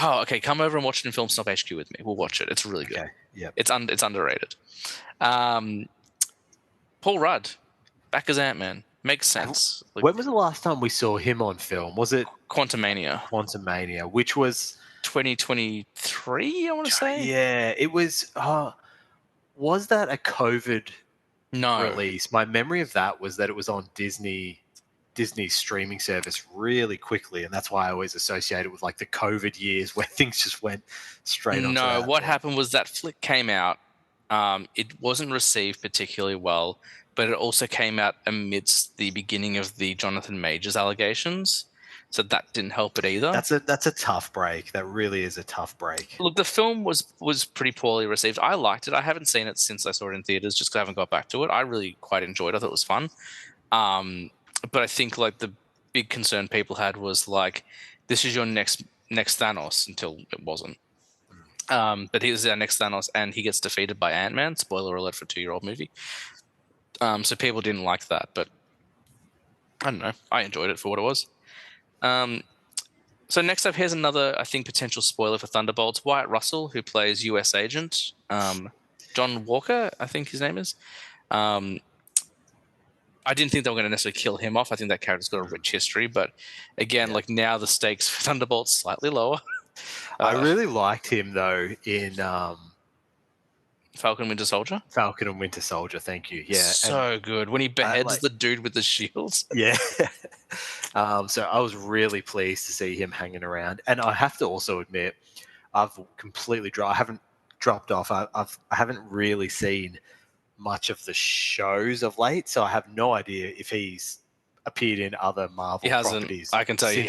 Oh, okay. Come over and watch it in Film Snob HQ with me. We'll watch it. It's really good. Okay. Yeah. It's underrated. Paul Rudd, back as Ant-Man. Makes sense. When was the last time we saw him on film? Was it Quantumania? Quantumania, which was 2023, I want to say. Yeah, it was. Was that a COVID release? My memory of that was that it was on Disney's streaming service really quickly, and that's why I always associate it with like the COVID years where things just went straight on. No, what happened was that flick came out. It wasn't received particularly well, but it also came out amidst the beginning of the Jonathan Majors allegations, so that didn't help it either. That's a tough break. That really is a tough break. Look, the film was pretty poorly received. I liked it. I haven't seen it since I saw it in theaters, just because I haven't got back to it. I really quite enjoyed it. I thought it was fun. But I think like the big concern people had was like, this is your next Thanos, until it wasn't. But he was our next Thanos, and he gets defeated by Ant-Man. Spoiler alert for a 2-year-old movie. So people didn't like that, but I don't know. I enjoyed it for what it was. So next up, here's another, I think, potential spoiler for Thunderbolts. Wyatt Russell, who plays U.S. Agent. John Walker, I think his name is. I didn't think they were going to necessarily kill him off. I think that character's got a rich history. But again, like now the stakes for Thunderbolts slightly lower. I really liked him, though, in Falcon and Winter Soldier? Falcon and Winter Soldier, thank you. Yeah. So good. When he beheads the dude with the shields. Yeah. So I was really pleased to see him hanging around. And I have to also admit, I've completely I haven't dropped off. I haven't really seen much of the shows of late, so I have no idea if he's appeared in other Marvel properties. I can tell you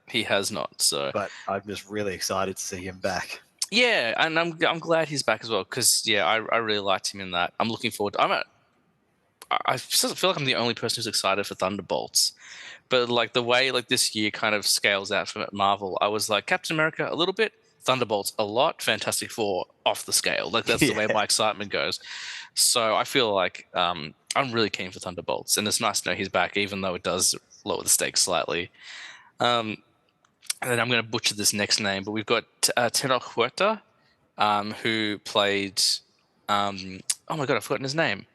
he has not. So, but I'm just really excited to see him back. Yeah, and I'm glad he's back as well because I really liked him in that. I'm looking forward. I sort of feel like I'm the only person who's excited for Thunderbolts, but like the way like this year kind of scales out from Marvel, I was like Captain America a little bit, Thunderbolts a lot, Fantastic Four off the scale. Like that's the way my excitement goes. So I feel like I'm really keen for Thunderbolts, and it's nice to know he's back, even though it does lower the stakes slightly. And then I'm going to butcher this next name, but we've got Tenoch Huerta, who played, oh my God, I've forgotten his name.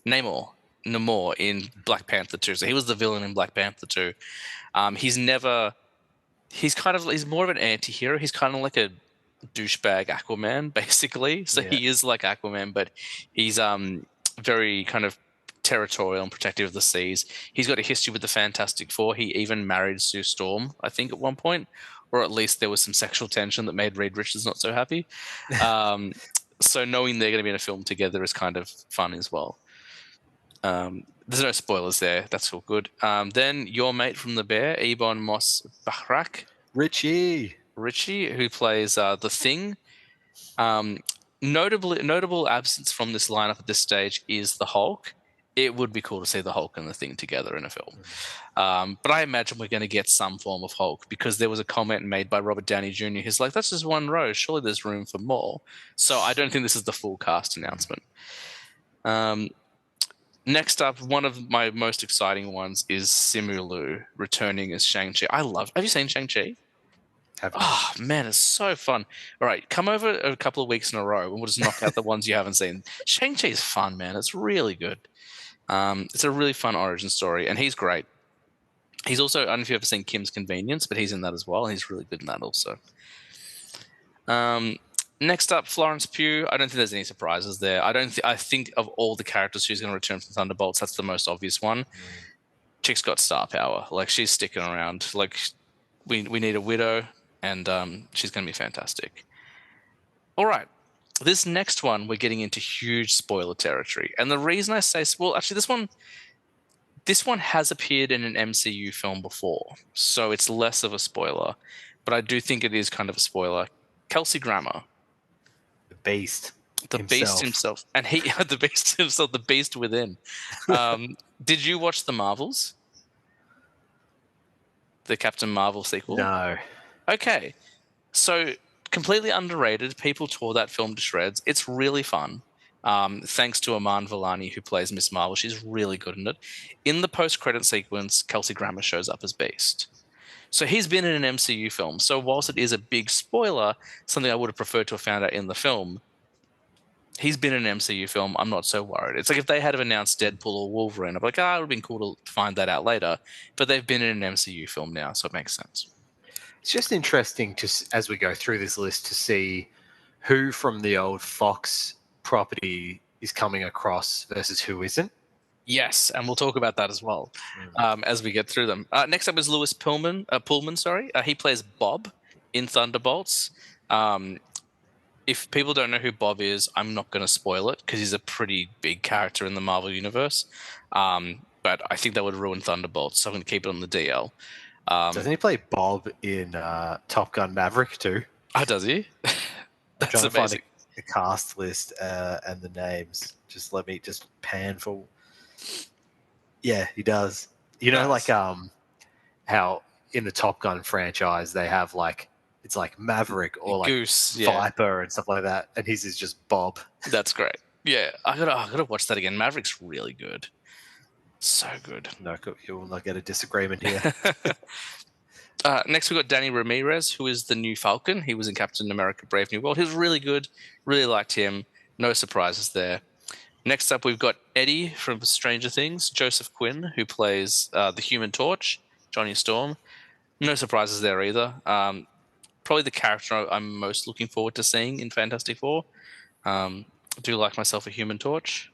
Namor in Black Panther 2. So he was the villain in Black Panther 2. He's more of an anti-hero. He's kind of like douchebag Aquaman, basically. So Yeah. he is like Aquaman, but he's very kind of territorial and protective of the seas. He's got a history with the Fantastic Four. He even married Sue Storm, I think, at one point, or at least there was some sexual tension that made Reed Richards not so happy. Um, so knowing they're going to be in a film together is kind of fun as well. There's no spoilers there. That's all good. Then your mate from The Bear, Ebon Moss Bachrach, Richie, who plays the Thing. Notable absence from this lineup at this stage is the Hulk. It would be cool to see the Hulk and the Thing together in a film. But I imagine we're going to get some form of Hulk, because there was a comment made by Robert Downey Jr. He's like, that's just one row. Surely there's room for more. So I don't think this is the full cast announcement. Next up, one of my most exciting ones is Simu Liu returning as Shang-Chi. Have you seen Shang-Chi? Oh man, it's so fun. All right, come over a couple of weeks in a row and we'll just knock out the ones you haven't seen. Shang-Chi is fun, man. It's really good. It's a really fun origin story, and he's great. He's also, I don't know if you've ever seen Kim's Convenience, but he's in that as well, and he's really good in that also. Next up, Florence Pugh. I don't think there's any surprises there. I think of all the characters who's going to return from Thunderbolts, that's the most obvious one. Chick's got star power. Like, she's sticking around. Like, we need a widow, and she's going to be fantastic. All right. This next one, we're getting into huge spoiler territory. And the reason I say, well, actually, this one has appeared in an MCU film before, so it's less of a spoiler. But I do think it is kind of a spoiler. Kelsey Grammer. The Beast. Beast himself. And the Beast himself, the Beast within. Did you watch The Marvels? The Captain Marvel sequel? No. Okay. So, completely underrated. People tore that film to shreds. It's really fun. Thanks to Aman Vellani, who plays Miss Marvel. She's really good in it. In the post-credit sequence, Kelsey Grammer shows up as Beast. So he's been in an MCU film. So whilst it is a big spoiler, something I would have preferred to have found out in the film, he's been in an MCU film. I'm not so worried. It's like if they had announced Deadpool or Wolverine, I'm like, it would have been cool to find that out later. But they've been in an MCU film now, so it makes sense. It's just interesting as we go through this list to see who from the old Fox property is coming across versus who isn't. Yes, and we'll talk about that as well as we get through them. Next up is Lewis Pullman. He plays Bob in Thunderbolts. If people don't know who Bob is, I'm not going to spoil it because he's a pretty big character in the Marvel universe. But I think that would ruin Thunderbolts, so I'm going to keep it on the DL. Doesn't he play Bob in Top Gun Maverick too? Oh, does he? I'm trying to find the cast list and the names. Just let me pan for. Yeah, he does. You know, like how in the Top Gun franchise they have like it's like Maverick or like Goose, Viper and stuff like that, and his is just Bob. That's great. Yeah, I gotta watch that again. Maverick's really good. So good. No, you will not get a disagreement here. Next, we've got Danny Ramirez, who is the new Falcon. He was in Captain America Brave New World. He was really good. Really liked him. No surprises there. Next up, we've got Eddie from Stranger Things, Joseph Quinn, who plays the Human Torch, Johnny Storm. No surprises there either. Probably the character I'm most looking forward to seeing in Fantastic Four. I do like myself a Human Torch.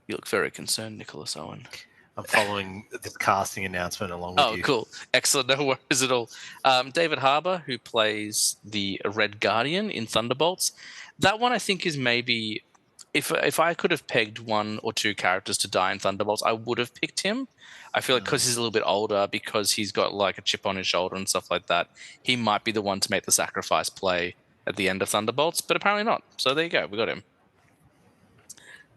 You look very concerned, Nicholas Owen. I'm following the casting announcement along with you. Oh, cool. Excellent. No worries at all. David Harbour, who plays the Red Guardian in Thunderbolts. That one I think is maybe... If I could have pegged one or two characters to die in Thunderbolts, I would have picked him. I feel like because he's a little bit older, because he's got like a chip on his shoulder and stuff like that, he might be the one to make the sacrifice play at the end of Thunderbolts, but apparently not. So there you go. We got him.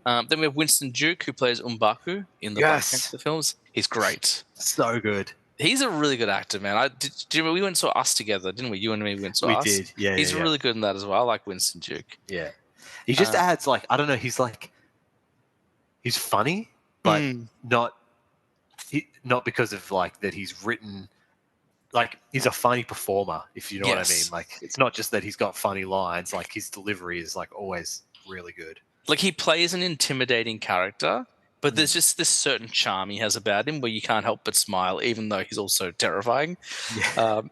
Then we have Winston Duke, who plays M'Baku in the Black Panther films. He's great. So good. He's a really good actor, man. Do you remember we went and saw Us together, didn't we? You and me went and saw Us. We did, yeah. He's really good in that as well. I like Winston Duke. Yeah. He just adds, like, I don't know, he's funny, but not because of, like, that he's written, like, he's a funny performer, if you know what I mean. Like, it's not just that he's got funny lines, like, his delivery is, like, always really good. Like, he plays an intimidating character, but there's just this certain charm he has about him where you can't help but smile, even though he's also terrifying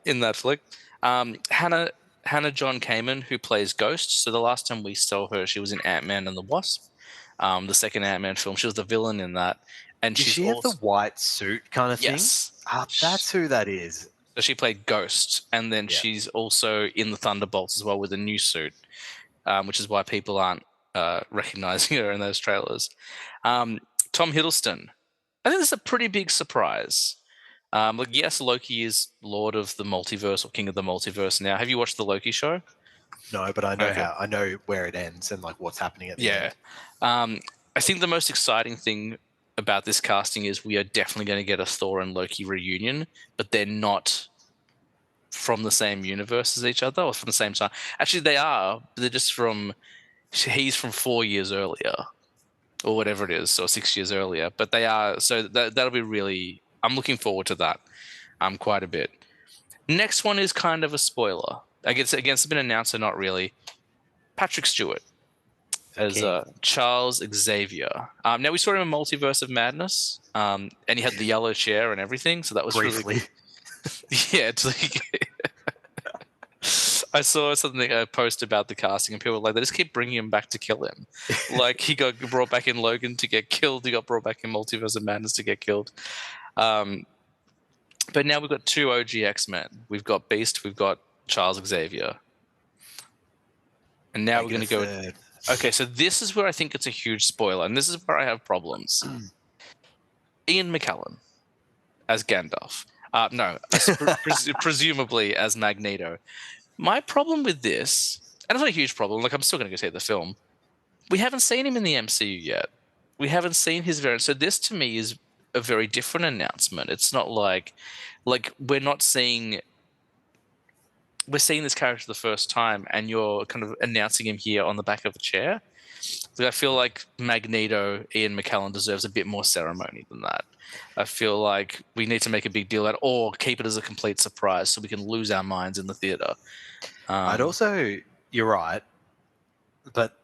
in that flick. Hannah Hannah John Kamen, who plays Ghost. So the last time we saw her, she was in Ant-Man and the Wasp, the second Ant-Man film. She was the villain in that, and Did she's she have the also white suit kind of thing? yes. Ah, that's who that is. So she played Ghost, and then Yeah. she's also in the Thunderbolts as well with a new suit, which is why people aren't recognizing her in those trailers. Tom Hiddleston. I think this is a pretty big surprise. Like, yes, Loki is Lord of the Multiverse or King of the Multiverse now. Have you watched the Loki show? No, but I know Okay. I know where it ends and like what's happening at the Yeah. end. I think the most exciting thing about this casting is we are definitely going to get a Thor and Loki reunion, but they're not from the same universe as each other or from the same time. Actually, they are. But they're just from. He's from 4 years earlier, or whatever it is, or 6 years earlier. But they are. So that'll be really. I'm looking forward to that. Quite a bit. Next one is kind of a spoiler. I guess it's been announced, or not really. Patrick Stewart The as king. Charles Xavier. Now we saw him in Multiverse of Madness, and he had the yellow chair and everything, so that was Briefly. really yeah. It's like I saw something a post about the casting, and people were like, they just keep bringing him back to kill him. Like he got brought back in Logan to get killed. He got brought back in Multiverse of Madness to get killed. But now we've got two OG X-Men. We've got Beast. We've got Charles Xavier. And now we're going to go. Okay, so this is where I think it's a huge spoiler, and this is where I have problems. Ian McKellen as Gandalf. No, presumably as Magneto. My problem with this, and it's not a huge problem, like I'm still going to go see the film, we haven't seen him in the MCU yet. We haven't seen his variant. So this to me is a very different announcement. It's not like we're not seeing we're seeing this character the first time and you're kind of announcing him here on the back of a chair. Like, I feel like Magneto, Ian McKellen deserves a bit more ceremony than that. I feel like we need to make a big deal out or keep it as a complete surprise so we can lose our minds in the theater. I'd also, you're right, but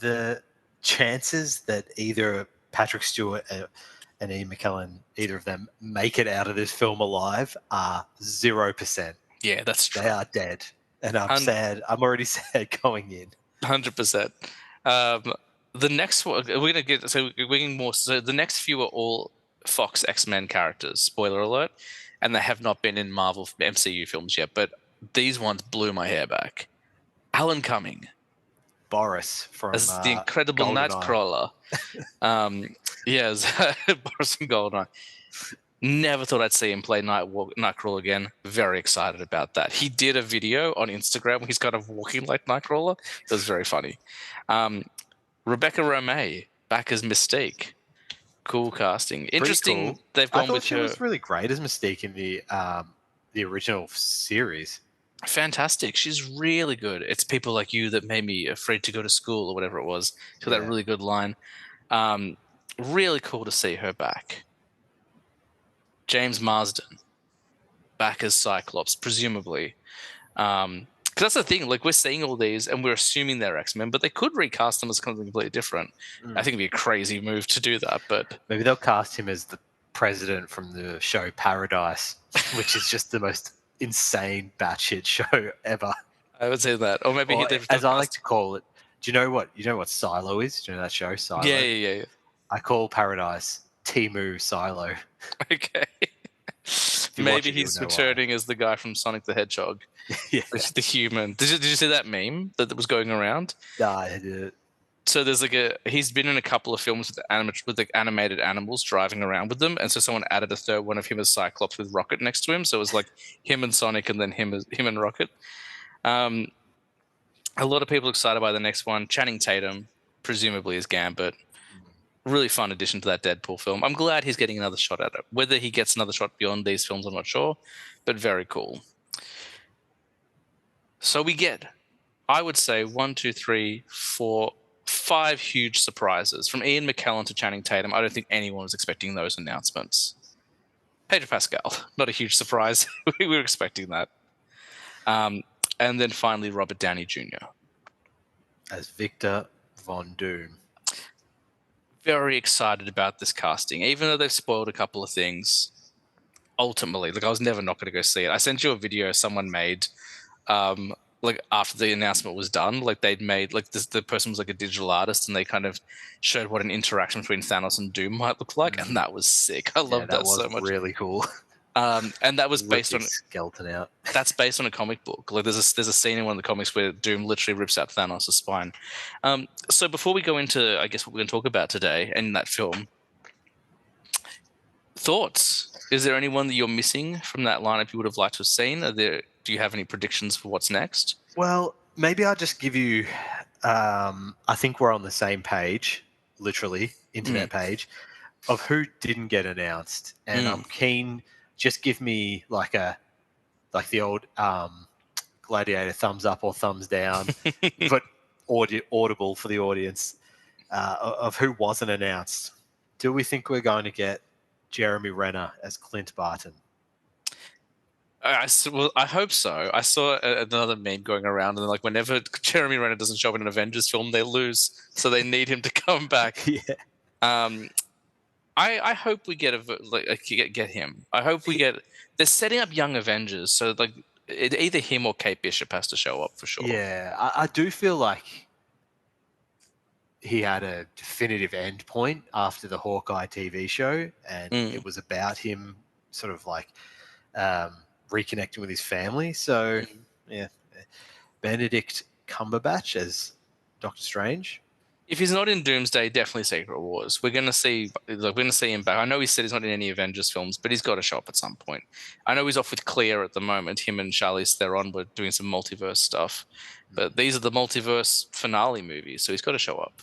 the chances that either Patrick Stewart and Ian McKellen, either of them, make it out of this film alive are 0%. Yeah, that's true. They are dead, and I'm sad. I'm already sad going in. 100%. The next one we're gonna get. So we're getting more. So the next few are all Fox X-Men characters. Spoiler alert, and they have not been in Marvel MCU films yet. But these ones blew my hair back. Alan Cumming Boris from as the Incredible Nightcrawler. Yes, Boris from GoldenEye. Never thought I'd see him play Nightcrawler again. Very excited about that. He did a video on Instagram where he's kind of walking like Nightcrawler. It was very funny. Rebecca Romijn back as Mystique. Cool casting. Interesting. Cool. They've gone I thought with she her. was really great as Mystique in the original series. Fantastic. She's really good. It's people like you that made me afraid to go to school or whatever it was. So that really good line. Really cool to see her back. James Marsden back as Cyclops, presumably. Because that's the thing, like we're seeing all these and we're assuming they're X-Men, but they could recast them as something completely different. I think it'd be a crazy move to do that, but maybe they'll cast him as the president from the show Paradise, which is just the most insane batshit show ever. I would say that. Or maybe as I like to call it. Do you know what Silo is? Do you know that show Silo? Yeah. I call Paradise Timu Silo. Okay. Maybe he's returning as the guy from Sonic the Hedgehog. Yeah. The human. Did you see that meme that was going around? Yeah, I did. So there's he's been in a couple of films with animated animals driving around with them, and so someone added a third one of him as Cyclops with Rocket next to him. So it was like him and Sonic, and then him and Rocket. A lot of people excited by the next one. Channing Tatum, presumably as Gambit. Really fun addition to that Deadpool film. I'm glad he's getting another shot at it. Whether he gets another shot beyond these films, I'm not sure, but very cool. So we get, I would say, 1, 2, 3, 4, 5 huge surprises from Ian McKellen to Channing Tatum. I don't think anyone was expecting those announcements. Pedro Pascal, not a huge surprise. We were expecting that. And then finally, Robert Downey Jr. as Victor Von Doom. Very excited about this casting, even though they've spoiled a couple of things. ultimately, like I was never not going to go see it. I sent you a video someone made, um, like after the announcement was done. Like they'd made like this, the person was like a digital artist, and they kind of showed what an interaction between Thanos and Doom might look like, and that was sick. I Yeah, loved that that was so much. really cool. And that was Ripped based his on skeleton out. that's based on a comic book. Like there's a scene in one of the comics where Doom literally rips out Thanos' spine. So before we go into, I guess, what we're going to talk about today and that film, thoughts? Is there anyone that you're missing from that lineup you would have liked to have seen? Do you have any predictions for what's next? Well, maybe I'll just give you. I think we're on the same page, literally internet Mm, page, of who didn't get announced, and I'm mm. keen. Just give me like the old gladiator thumbs up or thumbs down, but audible for the audience of who wasn't announced. Do we think we're going to get Jeremy Renner as Clint Barton? Well, I hope so. I saw another meme going around, and like whenever Jeremy Renner doesn't show up in an Avengers film, they lose. So they need him to come back. Yeah. Um, I hope we get get him. I hope we get. They're setting up young Avengers, so like either him or Kate Bishop has to show up for sure. Yeah, I do feel like he had a definitive end point after the Hawkeye TV show, and Mm. it was about him sort of like um, reconnecting with his family. So, Mm. yeah, Benedict Cumberbatch as Doctor Strange. If he's not in Doomsday, definitely Secret Wars. We're gonna see him back. I know he said he's not in any Avengers films, but he's got to show up at some point. I know he's off with Clea at the moment. Him and Charlize Theron were doing some multiverse stuff, but these are the multiverse finale movies, so he's got to show up.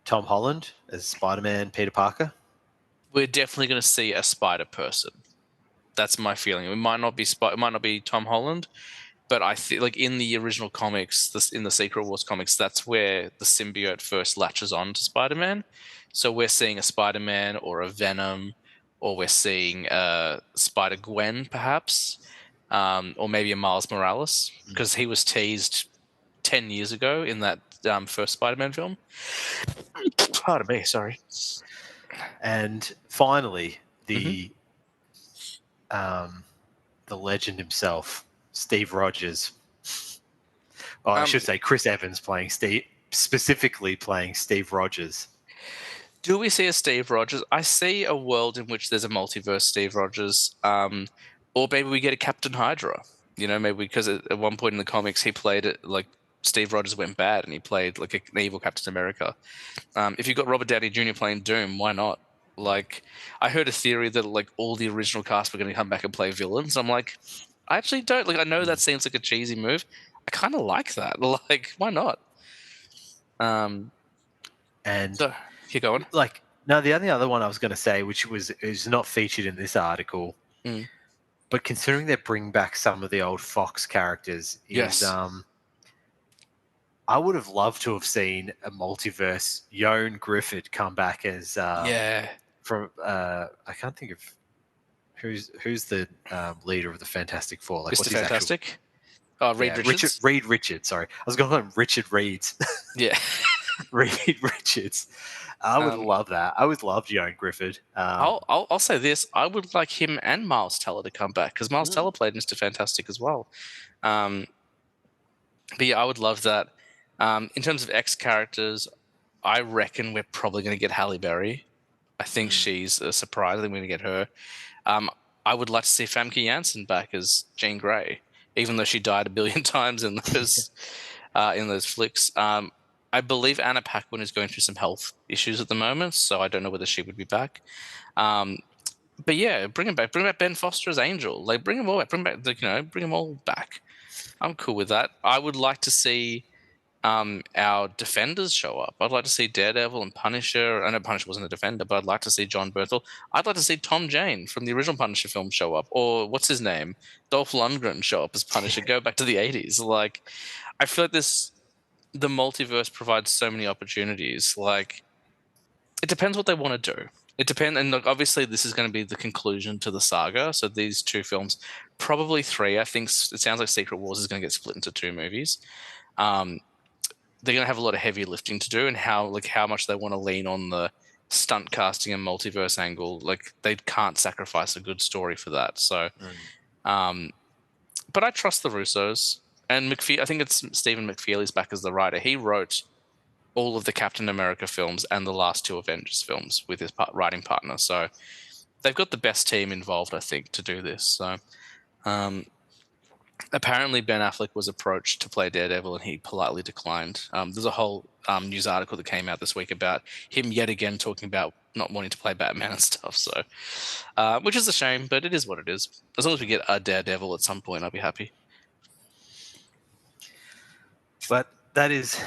Tom Holland as Spider-Man Peter Parker. We're definitely going to see a Spider Person. That's my feeling. It might not be Tom Holland, but I feel like in the original comics, in the Secret Wars comics, that's where the symbiote first latches on to Spider-Man. So we're seeing a Spider-Man or a Venom, or we're seeing a Spider-Gwen, perhaps, or maybe a Miles Morales, because he was teased 10 years ago in that first Spider-Man film. Pardon me, sorry. And finally, Hmm. the legend himself, Steve Rogers. Oh, I Um, should say Chris Evans playing Steve, specifically playing Steve Rogers. do we see a Steve Rogers? I see a world in which there's a multiverse Steve Rogers, or maybe we get a Captain Hydra. You know, maybe because at one point in the comics he played it like Steve Rogers went bad and he played like an evil Captain America. If you've got Robert Downey Jr. playing Doom, why not? Like, I heard a theory that like all the original cast were going to come back and play villains. I'm like, I actually don't. Like, I know that seems like a cheesy move. I kind of like that. Like, why not? Um, And so keep going. like, now the only other one I was going to say, which is not featured in this article, Mm. but considering they bring back some of the old Fox characters, is Yes. I would have loved to have seen a multiverse Yoan Griffith come back as Yeah. from I can't think of who's the leader of the Fantastic Four. Like, Mr. what's his actual? Fantastic. Oh, Reed Yeah, Richards. Reed Richards. Sorry, I was going to call him Richard Reeds. Yeah. Reed Richards. I would Um, love that. I would love Joan Griffith. I'll say this. I would like him and Miles Teller to come back because Miles Mm, Teller played Mr. Fantastic as well. Um, but yeah, I would love that. In terms of X characters, I reckon we're probably going to get Halle Berry. I think mm. she's a surprise. I think we're going to get her. Um, I would like to see Famke Janssen back as Jean Grey, even though she died a billion times in those flicks. I believe Anna Paquin is going through some health issues at the moment, so I don't know whether she would be back. Um, but yeah, bring him back. Bring back Ben Foster as Angel. Like bring them all back. Bring back, like, bring them all back. I'm cool with that. I would like to see our defenders show up. I'd like to see Daredevil and Punisher. I know Punisher wasn't a defender, but I'd like to see John Berthel. I'd like to see Tom Jane from the original Punisher film show up, or what's his name, Dolph Lundgren show up as Punisher. Go back to the '80s. Like, I feel like the multiverse provides so many opportunities. Like, it depends what they want to do. It depends, and look, obviously, this is going to be the conclusion to the saga. So these two films, probably three. I think it sounds like Secret Wars is going to get split into two movies. Um, they're going to have a lot of heavy lifting to do, and how much they want to lean on the stunt casting and multiverse angle. Like they can't sacrifice a good story for that. So, um, but I trust the Russos and I think it's Stephen McFeely's back as the writer. He wrote all of the Captain America films and the last two Avengers films with his writing partner. So they've got the best team involved, I think, to do this. So um, apparently Ben Affleck was approached to play Daredevil and he politely declined. There's a whole news article that came out this week about him yet again talking about not wanting to play Batman and stuff. So, which is a shame, but it is what it is. As long as we get a Daredevil at some point, I'll be happy. But that is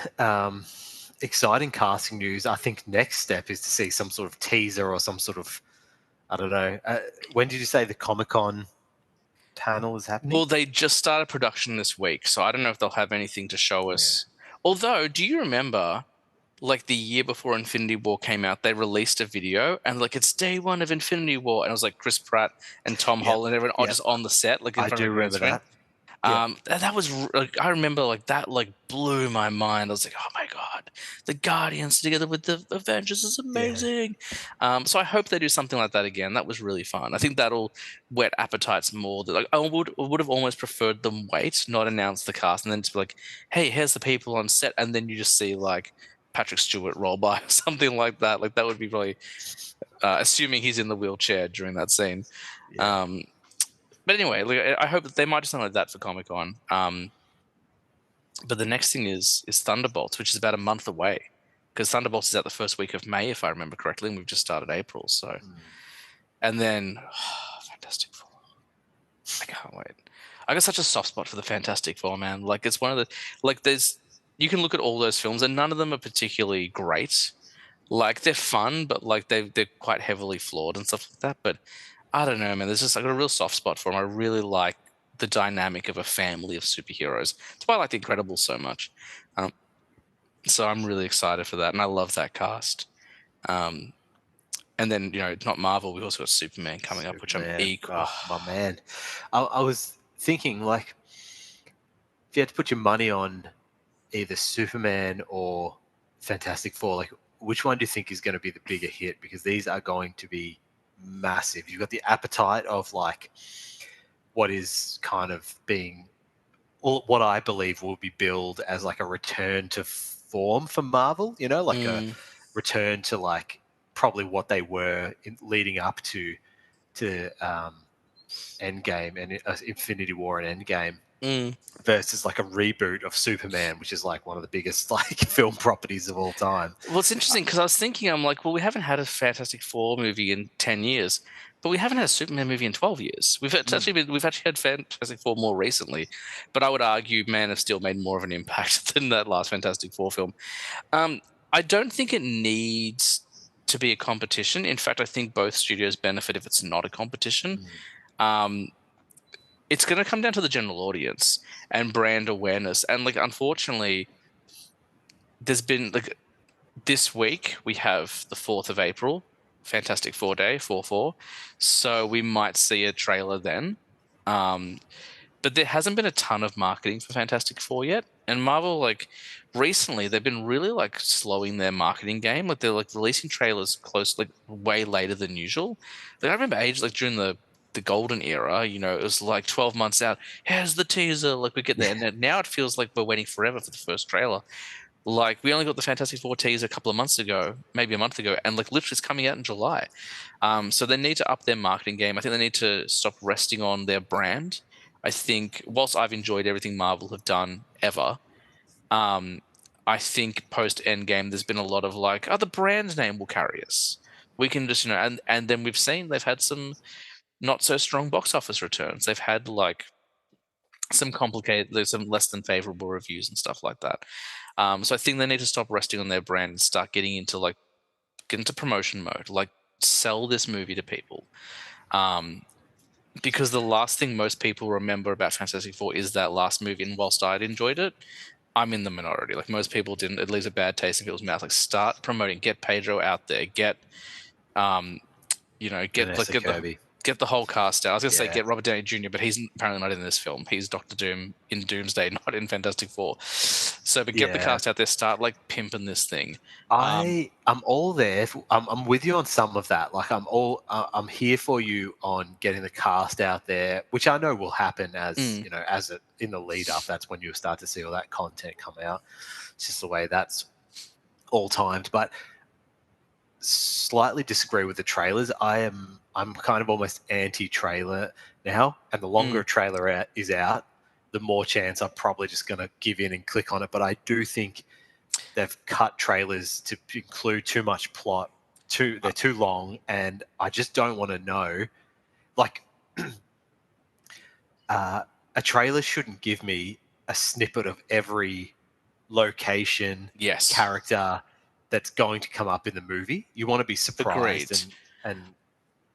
exciting casting news. I think next step is to see some sort of teaser or some sort of, I don't know. When did you say the Comic-Con panel is happening? Well, they just started production this week, so I don't know if they'll have anything to show us. Yeah. Although, do you remember, like the year before Infinity War came out, they released a video and like it's day one of Infinity War, and it was like Chris Pratt and Tom Holland, everyone just on the set, like in front of the green screen. That was like, I remember like that like blew my mind. I was like, oh my god, the Guardians together with the Avengers is amazing. So I hope they do something like that again. That was really fun. I think that'll whet appetites more. Like I would have almost preferred them wait, not announce the cast, and then just be like, hey, here's the people on set, and then you just see like Patrick Stewart roll by or something like that. Like that would be probably assuming he's in the wheelchair during that scene. Yeah. But anyway, I hope that they might do something like that for Comic-Con. But the next thing is Thunderbolts, which is about a month away, because Thunderbolts is out the first week of May, if I remember correctly, and we've just started April. So, and then Fantastic Four. I can't wait. I got such a soft spot for the Fantastic Four, man. Like it's one of the you can look at all those films, and none of them are particularly great. Like they're fun, but like they're quite heavily flawed and stuff like that. But I don't know, man. There's just I got a real soft spot for them. I really like the dynamic of a family of superheroes. That's why I like The Incredibles so much. So I'm really excited for that, and I love that cast. And then not Marvel. We also got Superman coming up, which I'm equal. Oh, my man, I was thinking like if you had to put your money on either Superman or Fantastic Four, like which one do you think is going to be the bigger hit? Because these are going to be massive. You've got the appetite of like what is kind of being what I believe will be billed as like a return to form for Marvel, like a return to like probably what they were leading up to Endgame and Infinity War and Endgame versus like a reboot of Superman, which is like one of the biggest like film properties of all time. Well, it's interesting because I was thinking, I'm like, well, we haven't had a Fantastic Four movie in 10 years, but we haven't had a Superman movie in 12 years. We've actually had Fantastic Four more recently, but I would argue Man of Steel made more of an impact than that last Fantastic Four film. I don't think it needs to be a competition. In fact, I think both studios benefit if it's not a competition. It's going to come down to the general audience and brand awareness. And like, unfortunately, there's been like this week we have the 4th of April, Fantastic Four Day, 4/4. So we might see a trailer then. But there hasn't been a ton of marketing for Fantastic Four yet. And Marvel, like recently, they've been really like slowing their marketing game. Like they're like releasing trailers close, like way later than usual. Like I remember like during the golden era, it was like 12 months out. Here's the teaser. Like we get there. And now it feels like we're waiting forever for the first trailer. Like we only got the Fantastic Four teaser a couple of months ago, maybe a month ago, and like literally it's coming out in July. So they need to up their marketing game. I think they need to stop resting on their brand. I think whilst I've enjoyed everything Marvel have done ever, I think post Endgame there's been a lot of like, the brand name will carry us. We can just, and then we've seen they've had some not so strong box office returns. They've had like some less than favorable reviews and stuff like that. So I think they need to stop resting on their brand and start getting into promotion mode, like sell this movie to people. Because the last thing most people remember about Fantastic Four is that last movie, and whilst I'd enjoyed it, I'm in the minority. Like most people didn't. It leaves a bad taste in people's mouths. Like start promoting, get Pedro out there, get get the whole cast out. I was gonna say get Robert Downey Jr., but he's apparently not in this film. He's Doctor Doom in Doomsday, not in Fantastic Four. So, but get the Yeah. cast out there, start like pimping this thing. I'm all there. I'm with you on some of that. Like I'm here for you on getting the cast out there, which I know will happen as Mm, you know as it in the lead up. That's when you'll start to see all that content come out. It's just the way that's all timed. But slightly disagree with the trailers. I'm kind of almost anti-trailer now, and the longer mm. a trailer is out, the more chance I'm probably just going to give in and click on it. But I do think they've cut trailers to include too much plot. They're too long, and I just don't want to know. Like, a trailer shouldn't give me a snippet of every location, Yes, character that's going to come up in the movie. You want to be surprised, agreed.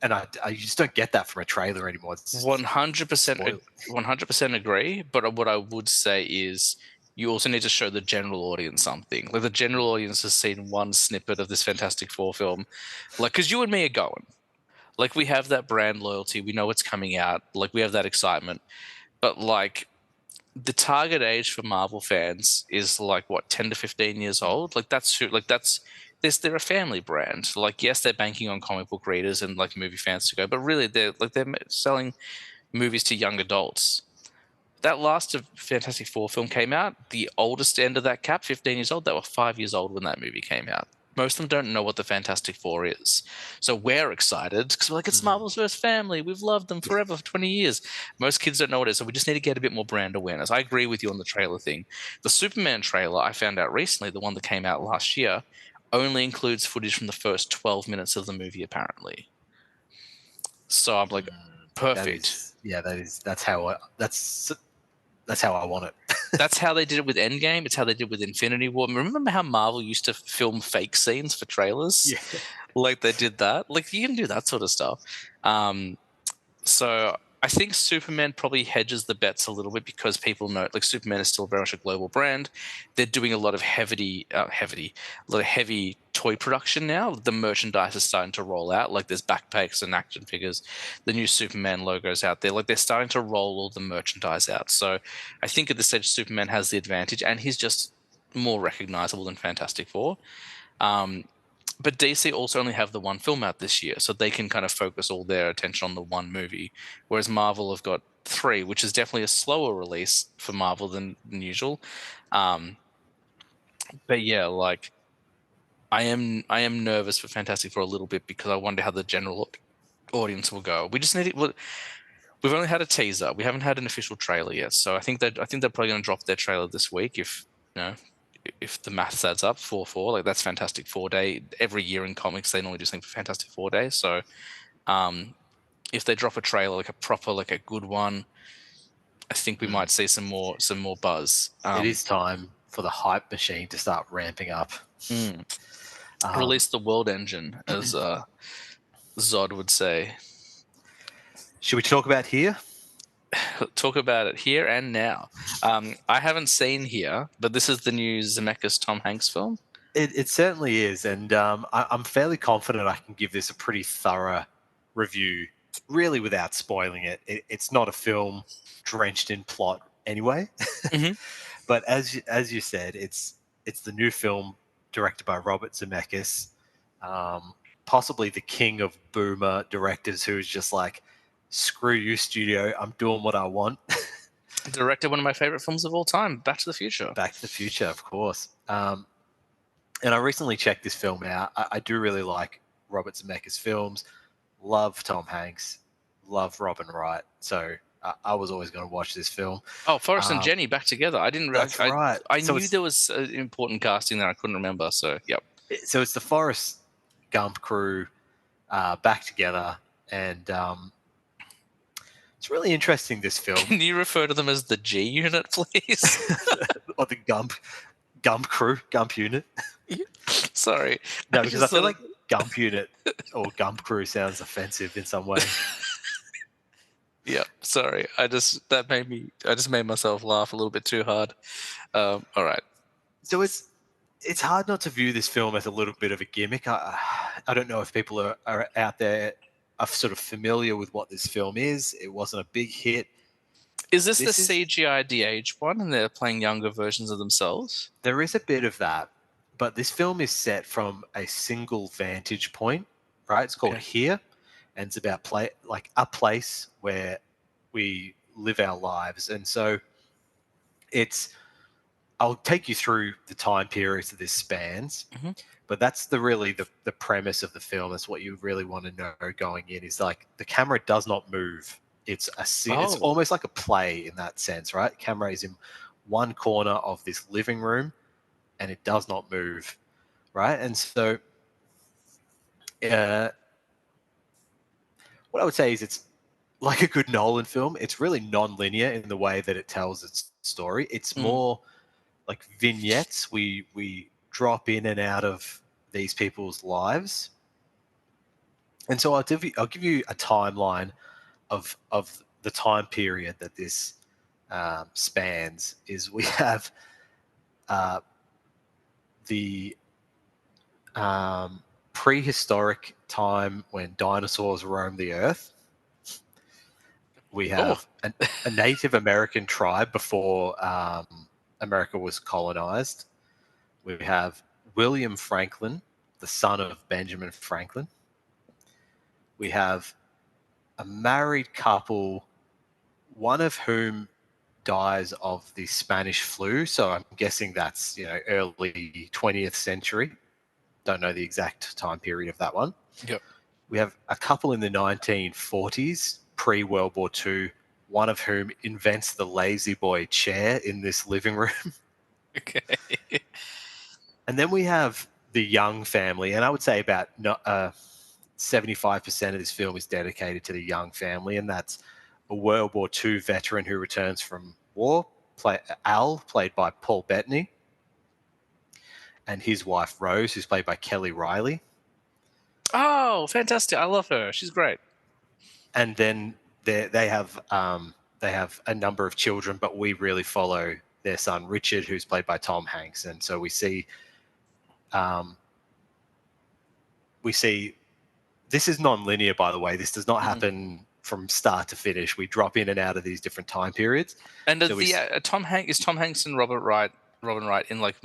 and I just don't get that from a trailer anymore. It's just 100%, spoiled. 100% agree. But what I would say is you also need to show the general audience something. Like the general audience has seen one snippet of this Fantastic Four film. Like, because you and me are going. Like, we have that brand loyalty. We know it's coming out. Like, we have that excitement. But, like, the target age for Marvel fans is like what 10 to 15 years old. Like that's they're a family brand. Like yes, they're banking on comic book readers and like movie fans to go, but really they're selling movies to young adults. That last Fantastic Four film came out, the oldest end of that cap, 15 years old, they were 5 years old when that movie came out. Most of them don't know what the Fantastic Four is. So we're excited because we're like, it's Mm. Marvel's first family. We've loved them forever for 20 years. Most kids don't know what it is. So we just need to get a bit more brand awareness. I agree with you on the trailer thing. The Superman trailer, I found out recently, the one that came out last year, only includes footage from the first 12 minutes of the movie, apparently. So I'm like, That perfect. is, yeah, that's how I want it. That's how they did it with Endgame. It's how they did with Infinity War. Remember how Marvel used to film fake scenes for trailers? Yeah. Like they did that. Like you can do that sort of stuff. Um, so I think Superman probably hedges the bets a little bit because people know, like Superman is still very much a global brand. They're doing a lot of a lot of heavy toy production now. The merchandise is starting to roll out. Like there's backpacks and action figures. The new Superman logos out there. Like they're starting to roll all the merchandise out. So I think at this stage Superman has the advantage, and he's just more recognizable than Fantastic Four. Um, but DC also only have the one film out this year, so they can kind of focus all their attention on the one movie, whereas Marvel have got three, which is definitely a slower release for Marvel than usual. Um, but yeah, like I am nervous for Fantastic Four a little bit because I wonder how the general audience will go. We just need it. We've only had a teaser. We haven't had an official trailer yet, so I think they're probably going to drop their trailer this week you know if the math adds up 4-4. Like that's Fantastic Four Day every year in comics. They normally do something for Fantastic Four Day. So um, if they drop a trailer like a proper like a good one, I think we Mm. might see some more buzz. It is time for the hype machine to start ramping up. Mm. Um, Release the world engine, as Zod would say. should we talk about here? Talk about it here and now. I haven't seen here, but this is the new Zemeckis Tom Hanks film. It certainly is, and I'm fairly confident I can give this a pretty thorough review, really without spoiling it's not a film drenched in plot anyway, Hmm. but as you said, it's the new film directed by Robert Zemeckis, possibly the king of boomer directors, who's just like, screw you, studio, I'm doing what I want. Directed one of my favorite films of all time, Back to the Future. Back to the Future, of course. And I recently checked this film out. I do really like Robert Zemeckis' films. Love Tom Hanks. Love Robin Wright. So I was always going to watch this film. Oh, Forrest and Um, Jenny back together. I didn't. that's right. I So knew there was important casting there. I couldn't remember. So, yep. it's the Forrest Gump crew back together, and it's really interesting. This film, Can you refer to them as the G Unit, please? or the Gump crew, Gump unit. Sorry, No, I because I just feel thought. like Gump unit or Gump crew sounds offensive in some way. Yeah, sorry. I just made myself laugh a little bit too hard. All right. So it's hard not to view this film as a little bit of a gimmick. I don't know if people are out there are sort of familiar with what this film is. It wasn't a big hit. Is this the This is CGI de-aged one, and they're playing younger versions of themselves? There is a bit of that, but this film is set from a single vantage point, right? It's called Okay. Here, and it's about a place where we live our lives. And so it's I'll take you through the time periods that this spans, Mhm. but that's the premise of the film. That's what you really want to know going in, is like the camera does not move. It's Oh, almost like a play in that sense, right? The camera is in one corner of this living room and it does not move, right? And so uh, what I would say is it's like a good Nolan film. It's really non-linear in the way that it tells its story. It's mm. more like vignettes. We drop in and out of these people's lives, and so I'll give you a timeline of the time period that this spans. Is we have uh, the prehistoric time when dinosaurs roamed the earth. We Oh, have a Native American tribe before America was colonized. We have William Franklin, the son of Benjamin Franklin. We have a married couple, one of whom dies of the Spanish flu. So I'm guessing that's early 20th century. Don't know the exact time period of that one. yep. We have a couple in the 1940s, pre World War II, one of whom invents the lazy boy chair in this living room. Okay. And then we have the young family, and I would say about 75% of this film is dedicated to the young family, and that's a World War II veteran who returns from war, Al, played by Paul Bettany, and his wife Rose, who's played by Kelly Riley. Oh, fantastic! I love her. She's great. And then they have a number of children, but we really follow their son Richard, who's played by Tom Hanks, and so um, we see this is non-linear, by the way. This does not Mm. happen from start to finish. We drop in and out of these different time periods. And So we the Tom Hanks and Robin Wright in like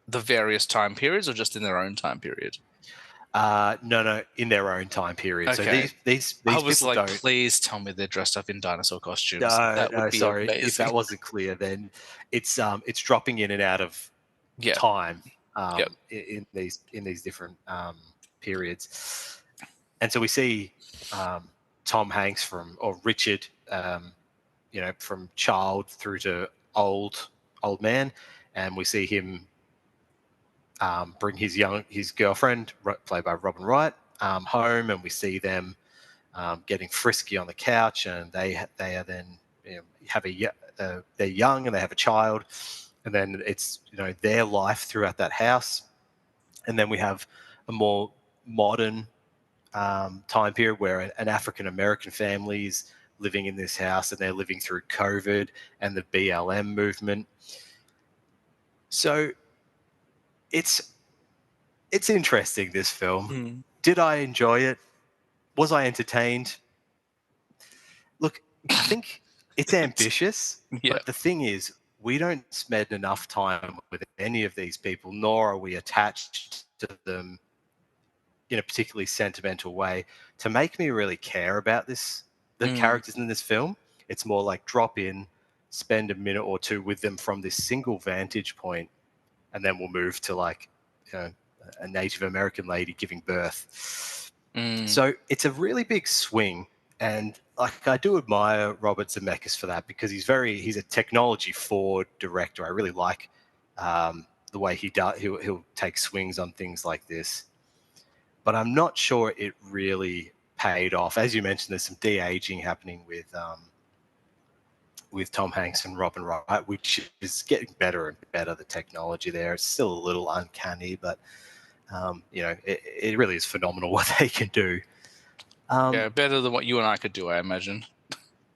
the various time periods, or just in their own time period? no, in their own time period. So Okay. these I was people like, don't. please tell me they're dressed up in dinosaur costumes. No, That would no, be sorry. If amazing. that wasn't clear, then it's dropping in and out of Yeah. time Yep. in these different periods. And so we see Tom Hanks or Richard, from child through to old man, and we see him bring his girlfriend, played by Robin Wright, home, and we see them getting frisky on the couch, and they are then have they're young and they have a child, and then it's their life throughout that house, and then we have a more modern time period where an African American family is living in this house and they're living through COVID and the BLM movement. So it's interesting, this film. Mm. Did I enjoy it? Was I entertained? Look, I think it's ambitious, Yeah. but the thing is, we don't spend enough time with any of these people, nor are we attached to them in a particularly sentimental way to make me really care about the Mm. characters in this film. It's more like drop in, spend a minute or two with them from this single vantage point, and then we'll move to a Native American lady giving birth. Mm. So it's a really big swing, and like I do admire Robert Zemeckis for that, because he's a technology forward director. I really like the way he does. He'll take swings on things like this, but I'm not sure it really paid off. As you mentioned, there's some de-aging happening with Tom Hanks and Robin Wright, which is getting better and better. The technology there, it's still a little uncanny, but it really is phenomenal what they can do. Yeah, better than what you and I could do, I imagine.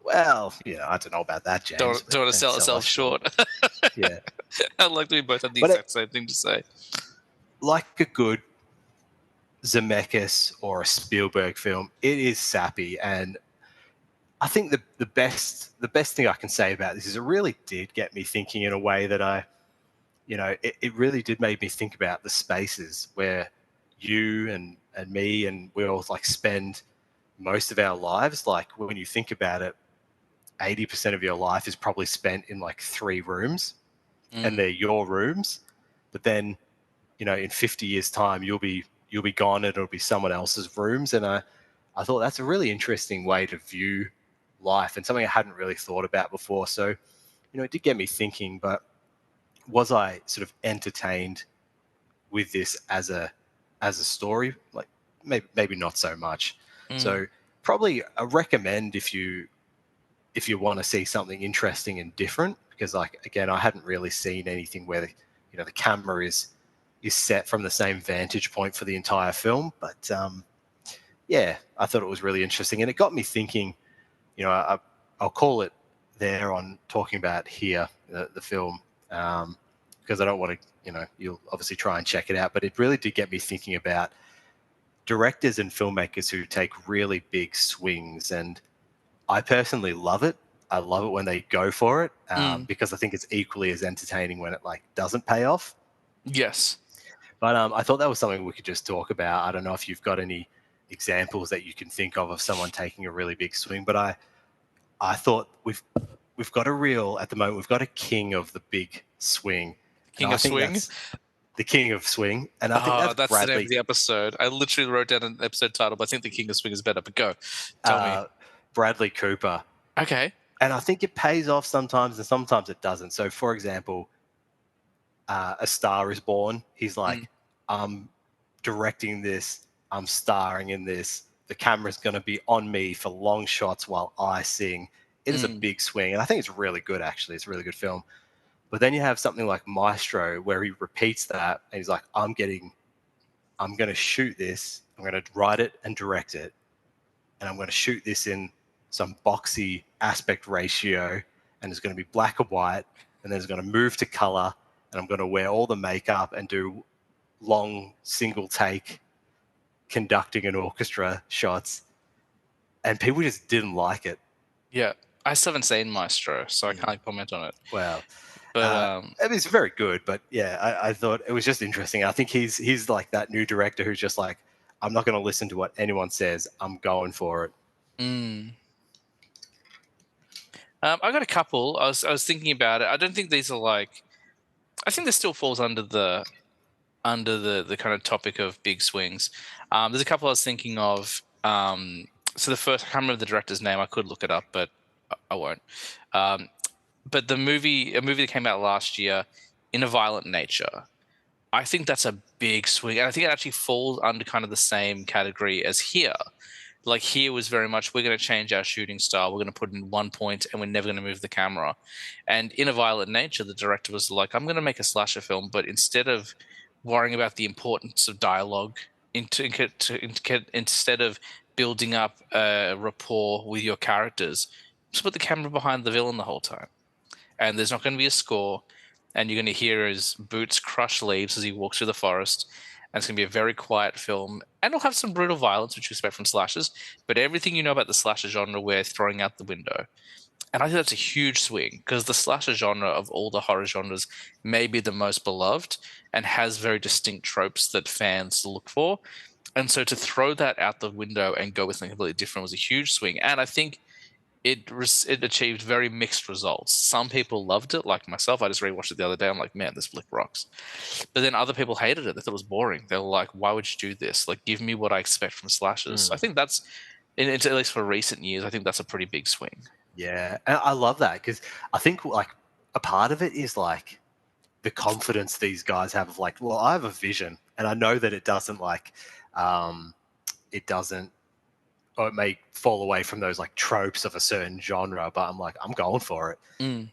Well, I don't know about that, James, Don't but want to don't sell sell ourselves us short. short. Yeah, I like that we both have the but exact same thing to say. like a good Zemeckis or a Spielberg film, it is sappy, and I think the best thing I can say about this is it really did get me thinking in a way that it really did make me think about the spaces where you and me and we all like spend most of our lives. Like when you think about it, 80% of your life is probably spent in like 3 rooms, and Mm. they're your rooms. But then, in 50 years' time, you'll be gone, and it'll be someone else's rooms. And I thought that's a really interesting way to view life, and something I hadn't really thought about before. So, it did get me thinking. But was I sort of entertained with this as a story? Like maybe not so much. Mm. So probably I recommend if you want to see something interesting and different, because like again, I hadn't really seen anything where the camera is set from the same vantage point for the entire film. But yeah, I thought it was really interesting, and it got me thinking. I'll call it there on talking about here the film, because I don't want to. You'll obviously try and check it out, but it really did get me thinking about directors and filmmakers who take really big swings. And I personally love it. I love it when they go for it, Mm. because I think it's equally as entertaining when it like doesn't pay off. Yes. But I thought that was something we could just talk about. I don't know if you've got any examples that you can think of someone taking a really big swing, but I thought we've got a real at the moment. We've got a king of the big swing, and King I of think Swing. that's the king of swing, and I think Oh, that's that's the name of Bradley the episode. I literally wrote down an episode title, but I think the King of Swing is better. But go, tell me. uh, Bradley Cooper, Okay. and I think it pays off sometimes, and sometimes it doesn't. So, for example, A Star Is Born. He's Mm. like, I'm directing this, I'm starring in this. The camera's going to be on me for long shots while I sing. It is a Mm. big swing, and I think it's really good. Actually, it's a really good film. But then you have something like Maestro, where he repeats that, and he's like, I'm going to shoot this, I'm going to write it and direct it, and I'm going to shoot this in some boxy aspect ratio, and it's going to be black and white, and then it's going to move to color, and I'm going to wear all the makeup and do long single take conducting an orchestra shots, and people just didn't like it. Yeah. I still haven't seen Maestro, so I Mm. can't comment on it. Well, But I mean, it's very good, but yeah, I thought it was just interesting. I think he's like that new director who's just like, I'm not going to listen to what anyone says. I'm going for it. mm. I got a couple. I was thinking about it. I don't think these are like. I think this still falls under the kind of topic of big swings. There's a couple I was thinking of. So the first, I can't remember the director's name. I could look it up, but I won't. Um, but a movie that came out last year, In a Violent Nature. I think that's a big swing, and I think it actually falls under kind of the same category as Here. Like Here was very much, we're going to change our shooting style. We're going to put in one point, and we're never going to move the camera. And In a Violent Nature, the director was like, I'm going to make a slasher film, but instead of worrying about the importance of dialogue, instead of building up a rapport with your characters, just put the camera behind the villain the whole time. And there's not going to be a score, and you're going to hear his boots crush leaves as he walks through the forest. And it's going to be a very quiet film, and it'll have some brutal violence, which you expect from slashers. But everything you know about the slasher genre, we're throwing out the window. And I think that's a huge swing because the slasher genre of all the horror genres may be the most beloved and has very distinct tropes that fans look for. And so to throw that out the window and go with something completely different was a huge swing. And I think it achieved very mixed results. Some people loved it, like myself. I just rewatched it the other day. I'm like, man, this flick rocks. But then other people hated it. They thought it was boring. They were like, why would you do this? Like, give me what I expect from slashers. So I Mm. think that's, at least for recent years, I think that's a pretty big swing. Yeah, and I love that because I think like a part of it is like the confidence these guys have of like, well, I have a vision, and I know that um, it doesn't, or it may fall away from those like tropes of a certain genre, but I'm like, I'm going for it. Mm.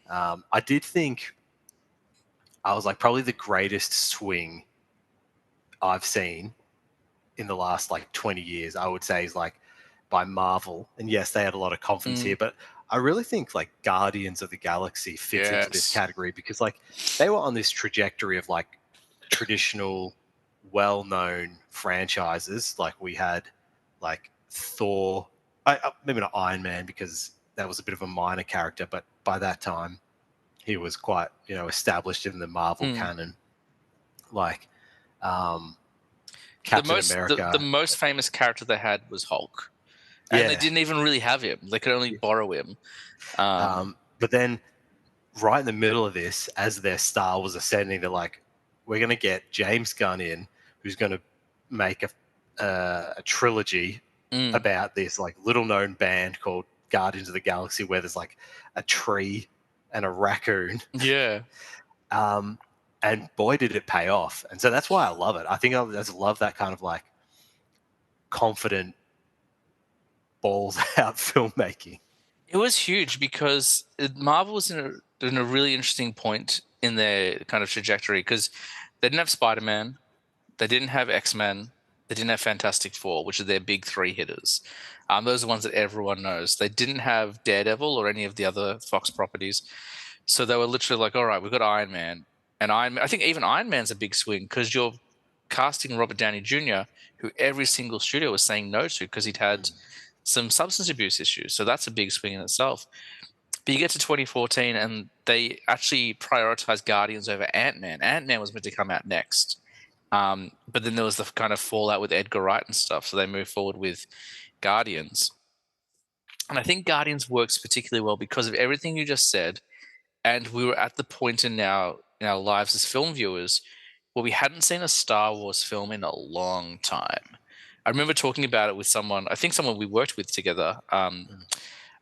I did think I was like probably the greatest swing I've seen in the last like 20 years, I would say, is like by Marvel. And yes, they had a lot of confidence Mm. here, but I really think like Guardians of the Galaxy fits into this Yes. category because like they were on this trajectory of like traditional, well known franchises. Like we had like Thor, maybe not Iron Man because that was a bit of a minor character, but by that time, he was quite, established in the Marvel canon. Like, Captain The America. most famous character they had was Hulk, and they Yeah. didn't even really have him. They could only borrow him. But then, right in the middle of this, as their star was ascending, they're like, we're going to get James Gunn in, who's going to make a trilogy about this like little known band called Guardians of the Galaxy, where there's like a tree and a raccoon. Yeah. And boy, did it pay off. And so that's why I love it. I think I just love that kind of like confident, balls out filmmaking. It was huge because Marvel was in a really interesting point in their kind of trajectory because they didn't have Spider-Man, they didn't have X-Men, they didn't have Fantastic Four, which are their big three hitters. Those are the ones that everyone knows. They didn't have Daredevil or any of the other Fox properties. So they were literally like, all right, we've got Iron Man. And I think even Iron Man's a big swing because you're casting Robert Downey Jr., who every single studio was saying no to because he'd had some substance abuse issues. So that's a big swing in itself. But you get to 2014 and they actually prioritized Guardians over Ant-Man. Ant-Man was meant to come out next. But then there was the kind of fallout with Edgar Wright and stuff. So they moved forward with Guardians. And I think Guardians works particularly well because of everything you just said. And we were at the point in our lives as film viewers where we hadn't seen a Star Wars film in a long time. I remember talking about it with someone, I think someone we worked with together.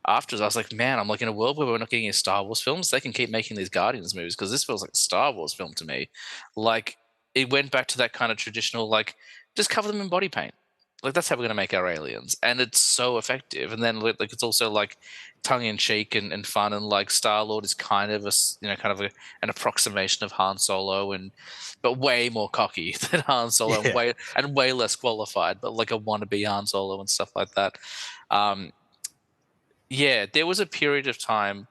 Afterwards, I was like, man, I'm like in a world where we're not getting any Star Wars films. They can keep making these Guardians movies because this feels like a Star Wars film to me. Like it went back to that kind of traditional, like just cover them in body paint. Like that's how we're going to make our aliens, and it's so effective. And then like it's also like tongue in cheek and fun, and like Star Lord is kind of an approximation of Han Solo, but way more cocky than Han Solo, Yeah. and way less qualified, but like a wannabe Han Solo and stuff like that. Yeah, there was a period of time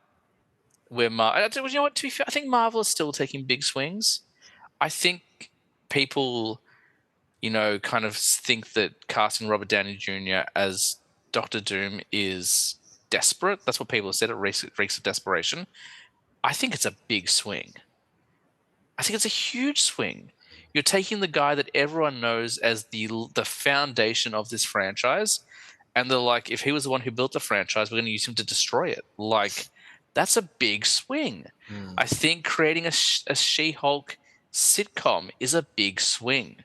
where you know what? To be fair, I think Marvel is still taking big swings. I think people, kind of think that casting Robert Downey Jr. as Doctor Doom is desperate. That's what people have said. It reeks of desperation. I think it's a big swing. I think it's a huge swing. You're taking the guy that everyone knows as the foundation of this franchise, and they're like, if he was the one who built the franchise, we're going to use him to destroy it. Like, that's a big swing. I think creating a She-Hulk sitcom is a big swing.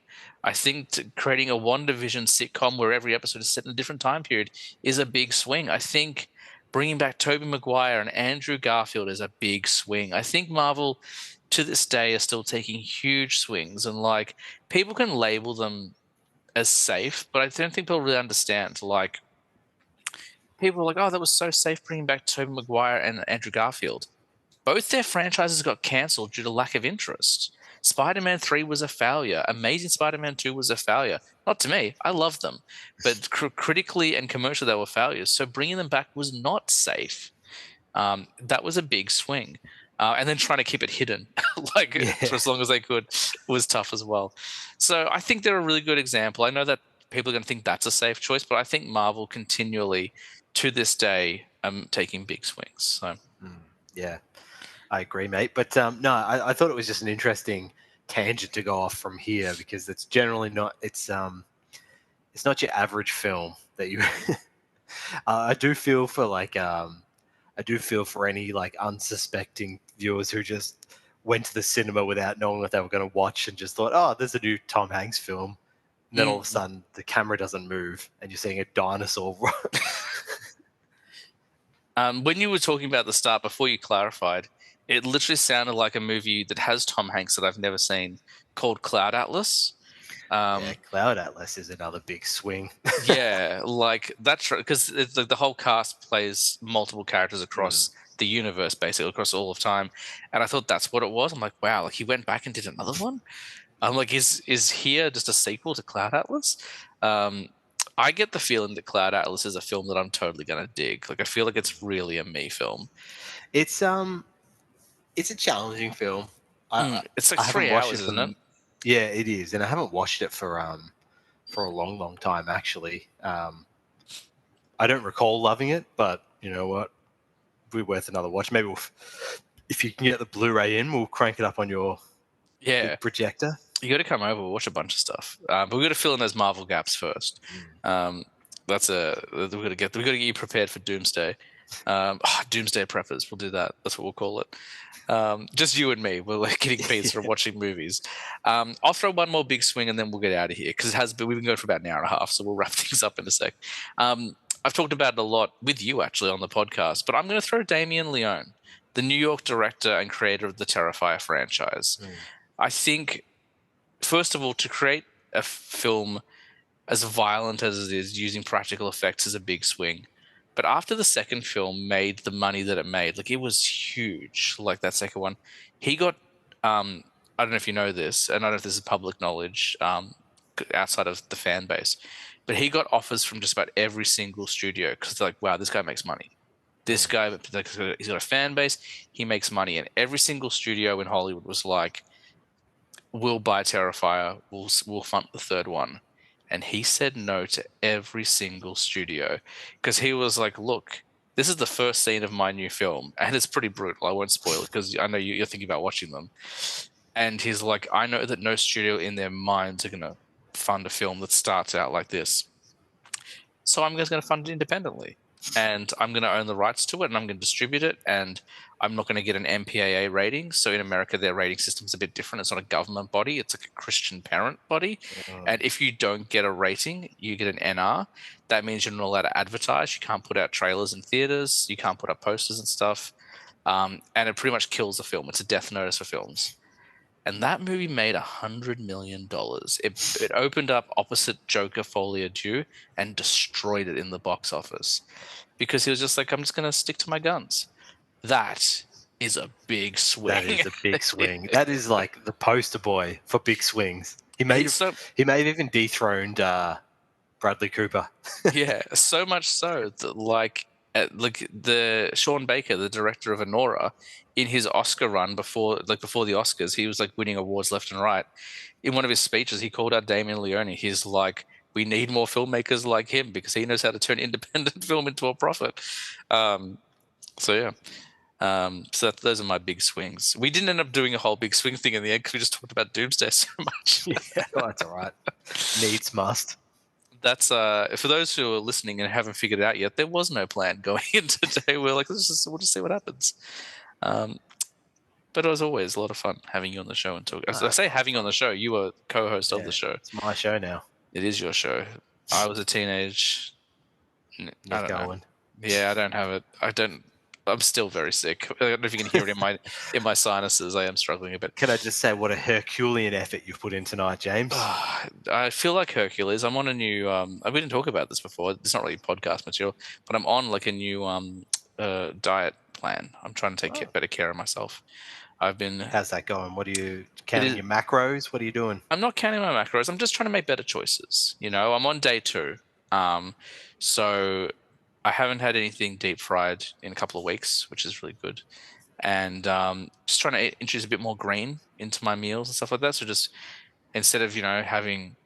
I think creating a WandaVision sitcom where every episode is set in a different time period is a big swing. I think bringing back Tobey Maguire and Andrew Garfield is a big swing. I think Marvel to this day are still taking huge swings, and like people can label them as safe, but I don't think people really understand. Like people are like, "Oh, that was so safe bringing back Tobey Maguire and Andrew Garfield." Both their franchises got cancelled due to lack of interest. Spider-Man 3 was a failure. Amazing Spider-Man 2 was a failure. Not to me. I loved them. But critically and commercially, they were failures. So bringing them back was not safe. That was a big swing. And then trying to keep it hidden, for as long as they could, was tough as well. So I think they're a really good example. I know that people are going to think that's a safe choice, but I think Marvel continually, to this day, taking big swings. So Yeah, I agree, mate. But no, I thought it was just an interesting tangent to go off from here because it's generally not. It's not your average film that you. I do feel for I do feel for any like unsuspecting viewers who just went to the cinema without knowing what they were going to watch and just thought, oh, there's a new Tom Hanks film. And then all of a sudden the camera doesn't move and you're seeing a dinosaur. When you were talking about the start, before you clarified, it literally sounded like a movie that has Tom Hanks that I've never seen called Cloud Atlas. Yeah, Cloud Atlas is another big swing. Yeah, like that's because like the whole cast plays multiple characters across the universe, basically across all of time. And I thought that's what it was. I'm like, wow, like he went back and did another one. I'm like, is here just a sequel to Cloud Atlas? I get the feeling that Cloud Atlas is a film that I'm totally gonna dig. Like I feel like it's really a me film. It's a challenging film. It's like I haven't 3 watched hours, it isn't it? from. Yeah, it is, and I haven't watched it for a long, long time actually. I don't recall loving it, but you know what? be worth another watch. Maybe if you can get the Blu-ray in, we'll crank it up on your big projector. You got to come over. We'll watch a bunch of stuff, but we got to fill in those Marvel gaps first. We got to get you prepared for Doomsday. Doomsday preppers. We'll do that. That's what we'll call it. Just you and me. We're like getting pizza and watching movies. I'll throw one more big swing and then we'll get out of here because we've been going for about an hour and a half, so we'll wrap things up in a sec. I've talked about it a lot with you actually on the podcast, but I'm going to throw Damien Leone, the New York director and creator of the Terrifier franchise. I think, first of all, to create a film as violent as it is, using practical effects is a big swing. But after the second film made the money that it made, like it was huge, like that second one, he got, I don't know if you know this, and I don't know if this is public knowledge outside of the fan base, but he got offers from just about every single studio because they're like, wow, this guy makes money. This guy, he's got a fan base, he makes money. And every single studio in Hollywood was like, we'll buy Terrifier, we'll fund the third one. And he said no to every single studio because he was like, look, this is the first scene of my new film. And it's pretty brutal. I won't spoil it because I know you're thinking about watching them. And he's like, I know that no studio in their minds are going to fund a film that starts out like this. So I'm just going to fund it independently. And I'm going to own the rights to it and I'm going to distribute it. And I'm not going to get an MPAA rating. So in America, their rating system is a bit different. It's not a government body. It's like a Christian parent body. And if you don't get a rating, you get an NR. That means you're not allowed to advertise. You can't put out trailers in theaters. You can't put up posters and stuff. And it pretty much kills the film. It's a death notice for films. And that movie made $100 million. It opened up opposite Joker Folie à Deux and destroyed it in the box office because he was just like, I'm just going to stick to my guns. That is a big swing. That is a big swing. That is like the poster boy for big swings. He may have even dethroned Bradley Cooper. Yeah, so much so that like the Sean Baker, the director of Anora, in his Oscar run before the Oscars, he was like winning awards left and right. In one of his speeches, he called out Damien Leone. He's like, we need more filmmakers like him because he knows how to turn independent film into a profit. So those are my big swings. We didn't end up doing a whole big swing thing in the end because we just talked about Doomsday so much. Yeah, that's all right. Needs must. That's for those who are listening and haven't figured it out yet, there was no plan going into today. We're like, we'll just see what happens. But it was always a lot of fun having you on the show and talk. I say having you on the show, you were co-host of the show. It's my show now. It is your show. I was a teenage. I don't know. Yeah, I don't have it. I'm still very sick. I don't know if you can hear it in my sinuses. I am struggling a bit. Can I just say what a Herculean effort you've put in tonight, James? I feel like Hercules. I'm on a new. We didn't talk about this before. It's not really podcast material, but I'm on like a new diet plan. I'm trying to take better care of myself. How's that going? What are you counting your macros? What are you doing? I'm not counting my macros. I'm just trying to make better choices. You know, I'm on day 2. So I haven't had anything deep fried in a couple of weeks, which is really good. And just trying to introduce a bit more green into my meals and stuff like that. So just instead of, having,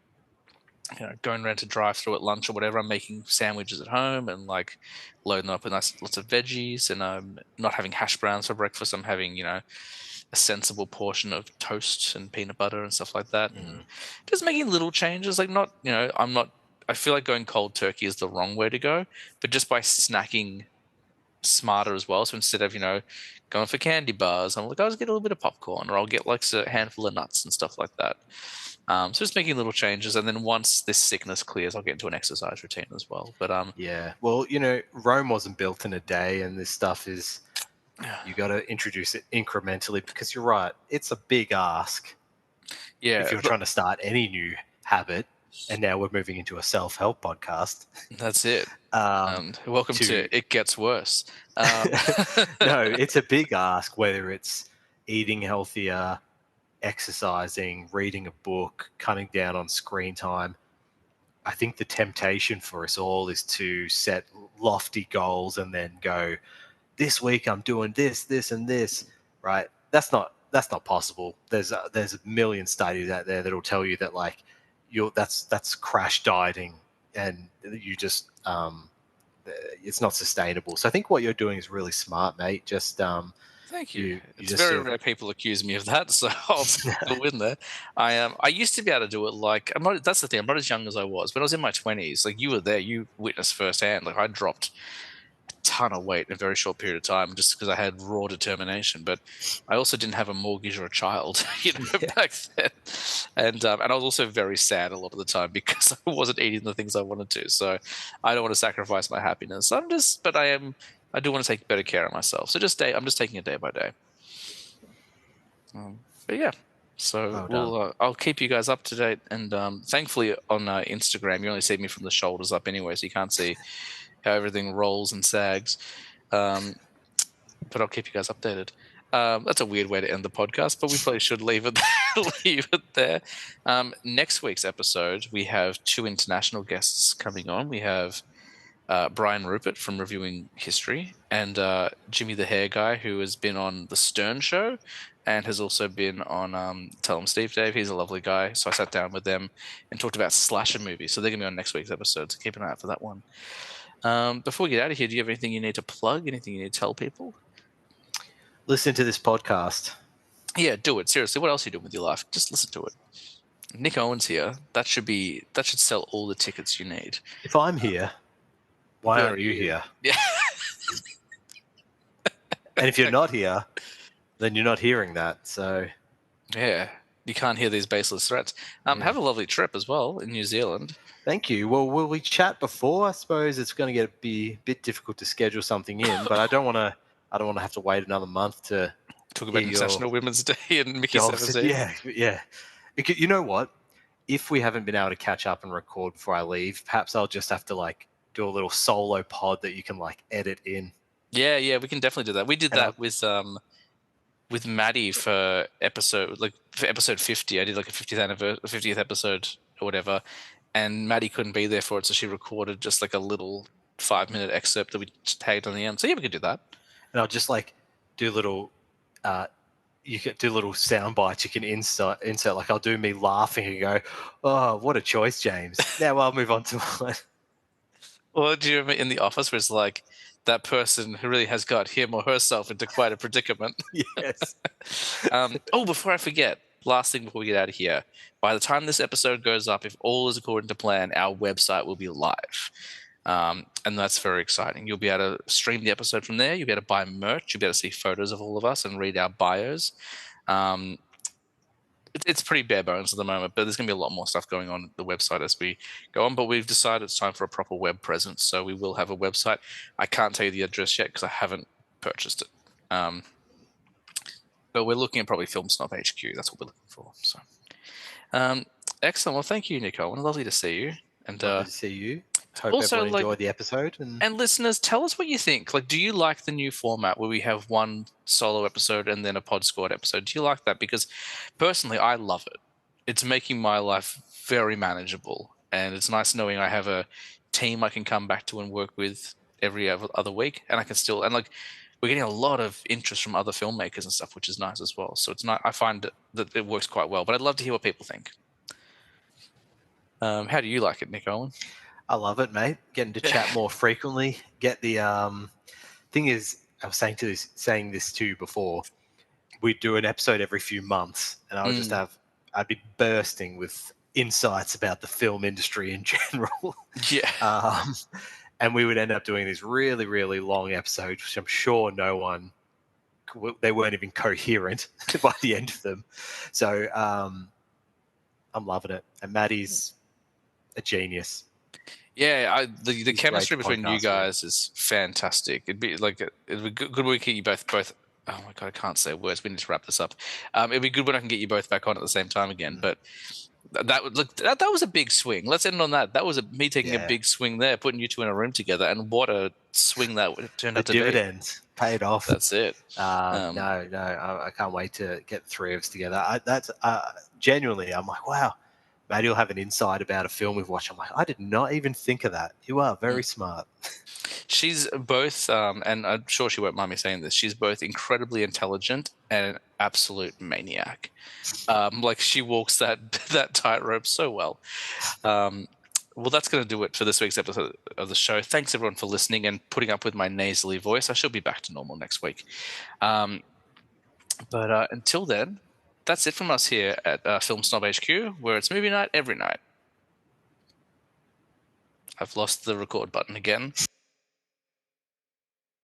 going around to drive through at lunch or whatever, I'm making sandwiches at home and like loading them up with lots of veggies, and I'm not having hash browns for breakfast. I'm having, a sensible portion of toast and peanut butter and stuff like that. And just making little changes, like not, I feel like going cold turkey is the wrong way to go, but just by snacking smarter as well. So instead of, going for candy bars, I'm like, I'll just get a little bit of popcorn, or I'll get like a handful of nuts and stuff like that. So just making little changes. And then once this sickness clears, I'll get into an exercise routine as well. But yeah, well, Rome wasn't built in a day, and this stuff is, you got to introduce it incrementally, because you're right. It's a big ask. Yeah. If you're trying to start any new habit, and now we're moving into a self-help podcast. That's it. Welcome to It Gets Worse. No, it's a big ask, whether it's eating healthier, exercising, reading a book, cutting down on screen time. I think the temptation for us all is to set lofty goals and then go, this week I'm doing this, this, and this, right? That's not possible. There's a million studies out there that'll tell you that that's crash dieting, and you just it's not sustainable. So I think what you're doing is really smart, mate. Just Thank you. you It's just very sort rare people accuse me of that, so I'll still win there. I used to be able to do it. Like I'm not. That's the thing. I'm not as young as I was. When I was in my 20s, like you were there, you witnessed firsthand. Like I dropped a ton of weight in a very short period of time just because I had raw determination. But I also didn't have a mortgage or a child, yeah. back then, and I was also very sad a lot of the time because I wasn't eating the things I wanted to. So I don't want to sacrifice my happiness. But I am. I do want to take better care of myself. So I'm just taking it day by day. But yeah, so Well done. I'll keep you guys up to date. And thankfully on Instagram, you only see me from the shoulders up anyway, so you can't see how everything rolls and sags. Um, but I'll keep you guys updated. That's a weird way to end the podcast, but we probably should leave it leave it there. Next week's episode, we have 2 international guests coming on. We have Brian Rupert from Reviewing History and Jimmy the Hair Guy, who has been on The Stern Show and has also been on Tell 'em Steve Dave. He's a lovely guy. So I sat down with them and talked about slasher movies. So they're going to be on next week's episode. So keep an eye out for that one. Before we get out of here, do you have anything you need to plug? Anything you need to tell people? Listen to this podcast. Yeah, do it. Seriously, what else are you doing with your life? Just listen to it. Nick Owen's here. That should sell all the tickets you need. If I'm here, why Where aren't are you you? here? Yeah. And if you're not here, then you're not hearing that. So Yeah, you can't hear these baseless threats. Have a lovely trip as well in New Zealand. thank you. Well, will we chat before? I suppose it's going to be a bit difficult to schedule something in, but I don't want to. I don't want to have to wait another month to Talk about hear International Women's Day and Mickey your 17. yeah. You know what? If we haven't been able to catch up and record before I leave, perhaps I'll just have to like do a little solo pod that you can like edit in. Yeah, we can definitely do that. We did And that with Maddie for episode 50. I did like a 50th episode or whatever, and Maddie couldn't be there for it, so she recorded just like a little 5-minute excerpt that we tagged on the end. So yeah, we could do that. And I'll just like do little you can do little sound bites you can insert like I'll do me laughing and go, oh, what a choice, James. Now I'll move on to one. Or do you remember in The Office where it's like that person who really has got him or herself into quite a predicament? Yes. Before I forget, last thing before we get out of here, by the time this episode goes up, if all is according to plan, our website will be live. And that's very exciting. You'll be able to stream the episode from there. You'll be able to buy merch. You'll be able to see photos of all of us and read our bios. It's pretty bare bones at the moment, but there's going to be a lot more stuff going on the website as we go on. But we've decided it's time for a proper web presence, so we will have a website. I can't tell you the address yet because I haven't purchased it. But we're looking at probably Film Snob HQ. That's what we're looking for. So, excellent. Well, thank you, Nico. Lovely to see you. And Lovely to see you. Hope also, everyone enjoyed the episode. And listeners, tell us what you think. Like, do you like the new format where we have one solo episode and then a Pod Squad episode? Do you like that? Because personally, I love it. It's making my life very manageable. And it's nice knowing I have a team I can come back to and work with every other week. And I can still, and like, we're getting a lot of interest from other filmmakers and stuff, which is nice as well. So it's not, I find that it works quite well. But I'd love to hear what people think. How do you like it, Nick Owen? I love it, mate. Getting to chat more frequently. Get the thing is, I was saying this to you before. We'd do an episode every few months, and I would just I'd be bursting with insights about the film industry in general. Yeah. And we would end up doing these really, really long episodes, which I'm sure they weren't even coherent by the end of them. So I'm loving it, and Maddie's a genius. Yeah, the chemistry between you guys is fantastic. It'd be like it'd be good when we get you both. Oh my god, I can't say words. We need to wrap this up. It'd be good when I can get you both back on at the same time again. But that was a big swing. Let's end on that. That was me taking a big swing there, putting you two in a room together, and what a swing that turned out to be. Dividends paid off. That's it. I can't wait to get the three of us together. That's genuinely, I'm like, wow. Maddie will have an insight about a film we've watched. I'm like, I did not even think of that. You are very smart. She's both, and I'm sure she won't mind me saying this, she's both incredibly intelligent and an absolute maniac. Like she walks that tightrope so well. Well, that's going to do it for this week's episode of the show. Thanks, everyone, for listening and putting up with my nasally voice. I should be back to normal next week. But until then, that's it from us here at Film Snob HQ, where it's movie night every night. I've lost the record button again.